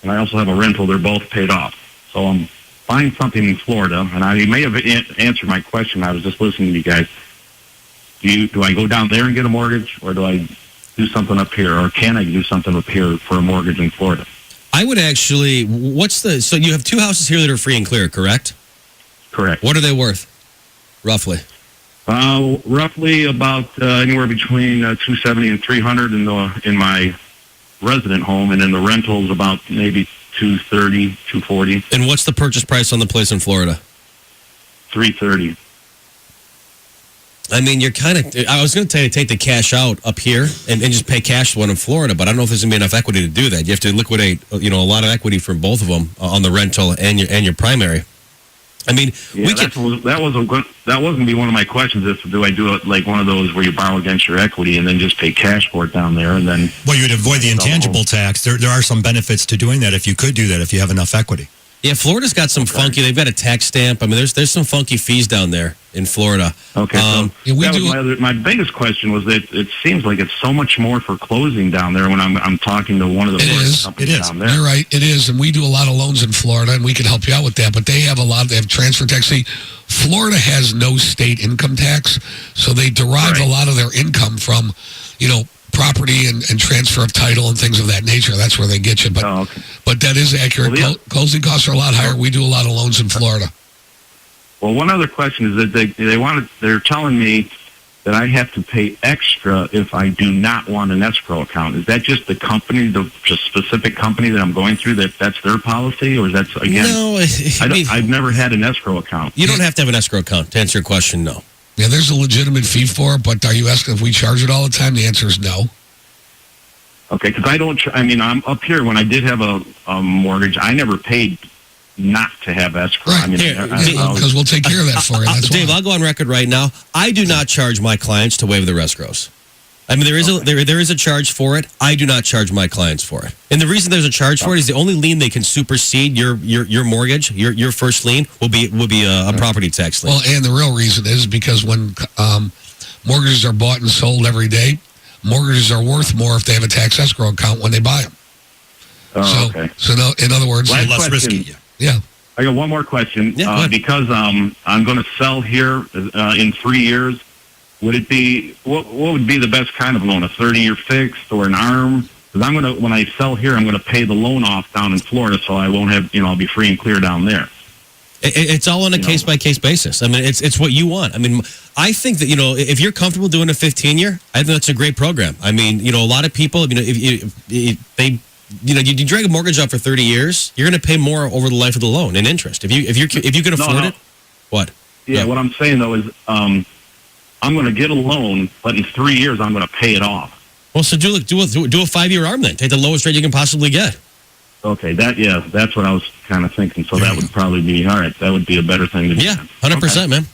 and I also have a rental. They're both paid off. So I'm buying something in Florida, and you may have answered my question. I was just listening to you guys. Do I go down there and get a mortgage, or do I do something up here, or can I do something up here for a mortgage in Florida? I would actually. So you have two houses here that are free and clear, correct? Correct. What are they worth, roughly? Roughly about anywhere between 270 and 300 in my resident home, and in the rentals about maybe 230, 240. And what's the purchase price on the place in Florida? 330. I mean, you're kind of. I was going to tell you to take the cash out up here and just pay cash for one in Florida, but I don't know if there's going to be enough equity to do that. You have to liquidate, a lot of equity from both of them on the rental and your primary. I mean, that wasn't going to be one of my questions. Do I do it like one of those where you borrow against your equity and then just pay cash for it down there, and then? Well, you'd avoid the intangible tax. There are some benefits to doing that if you could do that if you have enough equity. Yeah, Florida's got some funky. They've got a tax stamp. I mean, there's some funky fees down there in Florida. Okay, my biggest question was that it seems like it's so much more for closing down there when I'm talking to one of the mortgage companies down there. You're right. It is, and we do a lot of loans in Florida, and we can help you out with that. But they have They have transfer tax. See, Florida has no state income tax, so they derive a lot of their income from, property and transfer of title and things of that nature. That's where they get you. But but that is accurate. Closing costs are a lot higher. We do a lot of loans in Florida. Well, one other question is that they're telling me that I have to pay extra if I do not want an escrow account. Is that just the company, the specific company that I'm going through, that's their policy, or is that, again? No, I've never had an escrow account. You don't have to have an escrow account to answer your question. No. Yeah, there's a legitimate fee for it, but are you asking if we charge it all the time? The answer is no. Okay, because I'm up here. When I did have a mortgage, I never paid not to have escrow. Right. Because we'll take care of that for you. That's Dave, I'll go on record right now. I do not charge my clients to waive their escrows. I mean, there is a charge for it. I do not charge my clients for it. And the reason there's a charge for it is the only lien they can supersede your mortgage, your first lien, will be a property tax lien. Well, and the real reason is because when mortgages are bought and sold every day, mortgages are worth more if they have a tax escrow account when they buy them. Okay. So no, in other words, less risky. Yeah. I got one more question. Because I'm going to sell here in 3 years, would it be what would be the best kind of loan? A 30-year fixed or an ARM? Because when I sell here, I'm going to pay the loan off down in Florida, so I won't have I'll be free and clear down there. It's all on a case-by-case basis. I mean, it's what you want. I mean, I think that, if you're comfortable doing a 15-year, I think that's a great program. I mean, a lot of people, if you drag a mortgage out for 30 years, you're going to pay more over the life of the loan in interest. If you can afford it, what? Yeah, what I'm saying though is, I'm going to get a loan, but in 3 years I'm going to pay it off. Well, so do a 5-year ARM then. Take the lowest rate you can possibly get. Okay, that's what I was kind of thinking. So that would probably be all right. That would be a better thing to do. Yeah, 100%, man.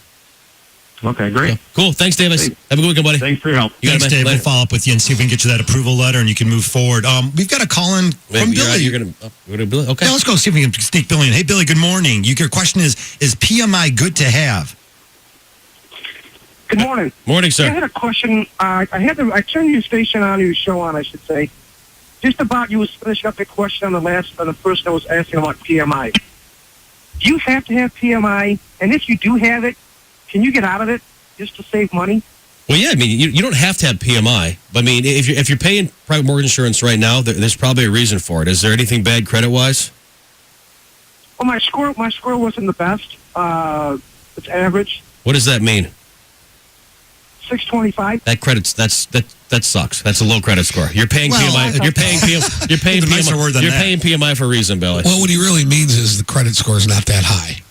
Okay, great. Yeah. Cool. Thanks, Davis. Hey. Have a good weekend, buddy. Thanks for your help. You got it, Thanks, man. Dave. Later. We'll follow up with you and see if we can get you that approval letter and you can move forward. We've got a call in from Billy. You're going to Billy? Okay. Yeah, let's go see if we can sneak Billy in. Hey, Billy, good morning. Your question is PMI good to have? Good morning. Morning, sir. I had a question. I turned your station on, your show on, I should say. Just about you was finishing up your question on the person that was asking about PMI. Do you have to have PMI? And if you do have it, can you get out of it just to save money? Well, yeah, I mean, you don't have to have PMI. But, I mean, if you're paying private mortgage insurance right now, there's probably a reason for it. Is there anything bad credit-wise? Well, my score wasn't the best. It's average. What does that mean? 625. That sucks. That's a low credit score. You're paying PMI. You're paying PMI for a reason, Billy. Well, what he really means is the credit score is not that high.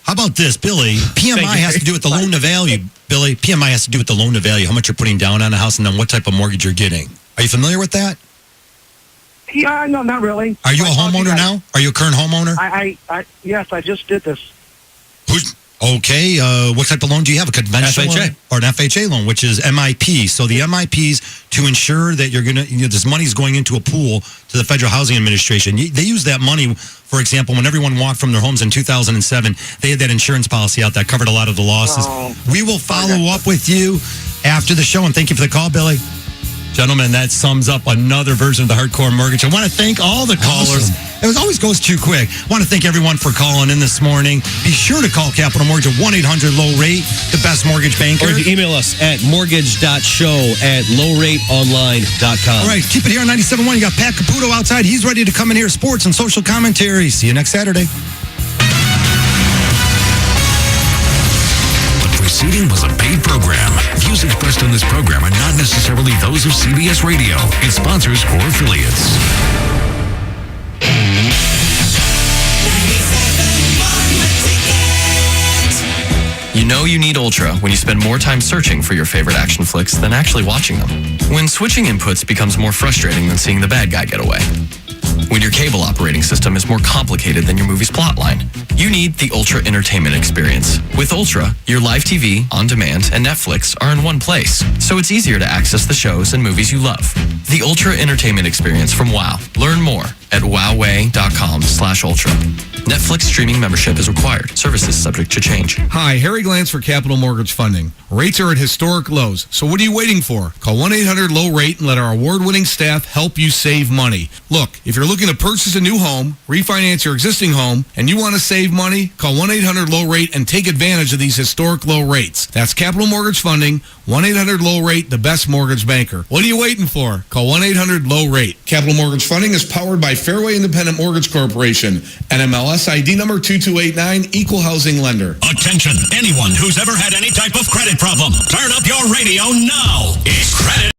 How about this, Billy? PMI has to do with the loan to value. Billy, PMI has to do with the loan to value, how much you're putting down on a house and then what type of mortgage you're getting. Are you familiar with that? Yeah, no, not really. Are you a homeowner now? Are you a current homeowner? Yes, I just did this. Okay, what type of loan do you have? A conventional FHA. loan? Or an FHA loan, which is MIP. So the MIPs, to ensure that you're going to, this money is going into a pool to the Federal Housing Administration. They use that money, for example, when everyone walked from their homes in 2007, they had that insurance policy out that covered a lot of the losses. We will follow up with you after the show, and thank you for the call, Billy. Gentlemen, that sums up another version of the Hardcore Mortgage. I want to thank all the callers. It always goes too quick. I want to thank everyone for calling in this morning. Be sure to call Capital Mortgage at 1-800-LOW-RATE, the best mortgage banker. Or you email us at mortgage.show@lowrateonline.com. All right, keep it here on 97.1. You got Pat Caputo outside. He's ready to come in here, sports and social commentary. See you next Saturday. Preceding was a paid program. Views expressed on this program are not necessarily those of CBS Radio, its sponsors, or affiliates. You know you need Ultra when you spend more time searching for your favorite action flicks than actually watching them. When switching inputs becomes more frustrating than seeing the bad guy get away. When your cable operating system is more complicated than your movie's plotline. You need the Ultra Entertainment Experience. With Ultra, your live TV, on demand, and Netflix are in one place, so it's easier to access the shows and movies you love. The Ultra Entertainment Experience from WOW. Learn more at wowway.com/ultra. Netflix streaming membership is required. Services subject to change. Hi, Harry Glantz for Capital Mortgage Funding. Rates are at historic lows, so what are you waiting for? Call 1-800-LOW-RATE and let our award-winning staff help you save money. Look, if you're looking to purchase a new home, refinance your existing home, and you want to save money, call 1-800-LOW-RATE and take advantage of these historic low rates. That's Capital Mortgage Funding, 1-800-LOW-RATE, the best mortgage banker. What are you waiting for? Call 1-800-LOW-RATE. Capital Mortgage Funding is powered by Fairway Independent Mortgage Corporation, NMLS ID number 2289, Equal Housing Lender. Attention, anyone who's ever had any type of credit problem, turn up your radio now. It's Credit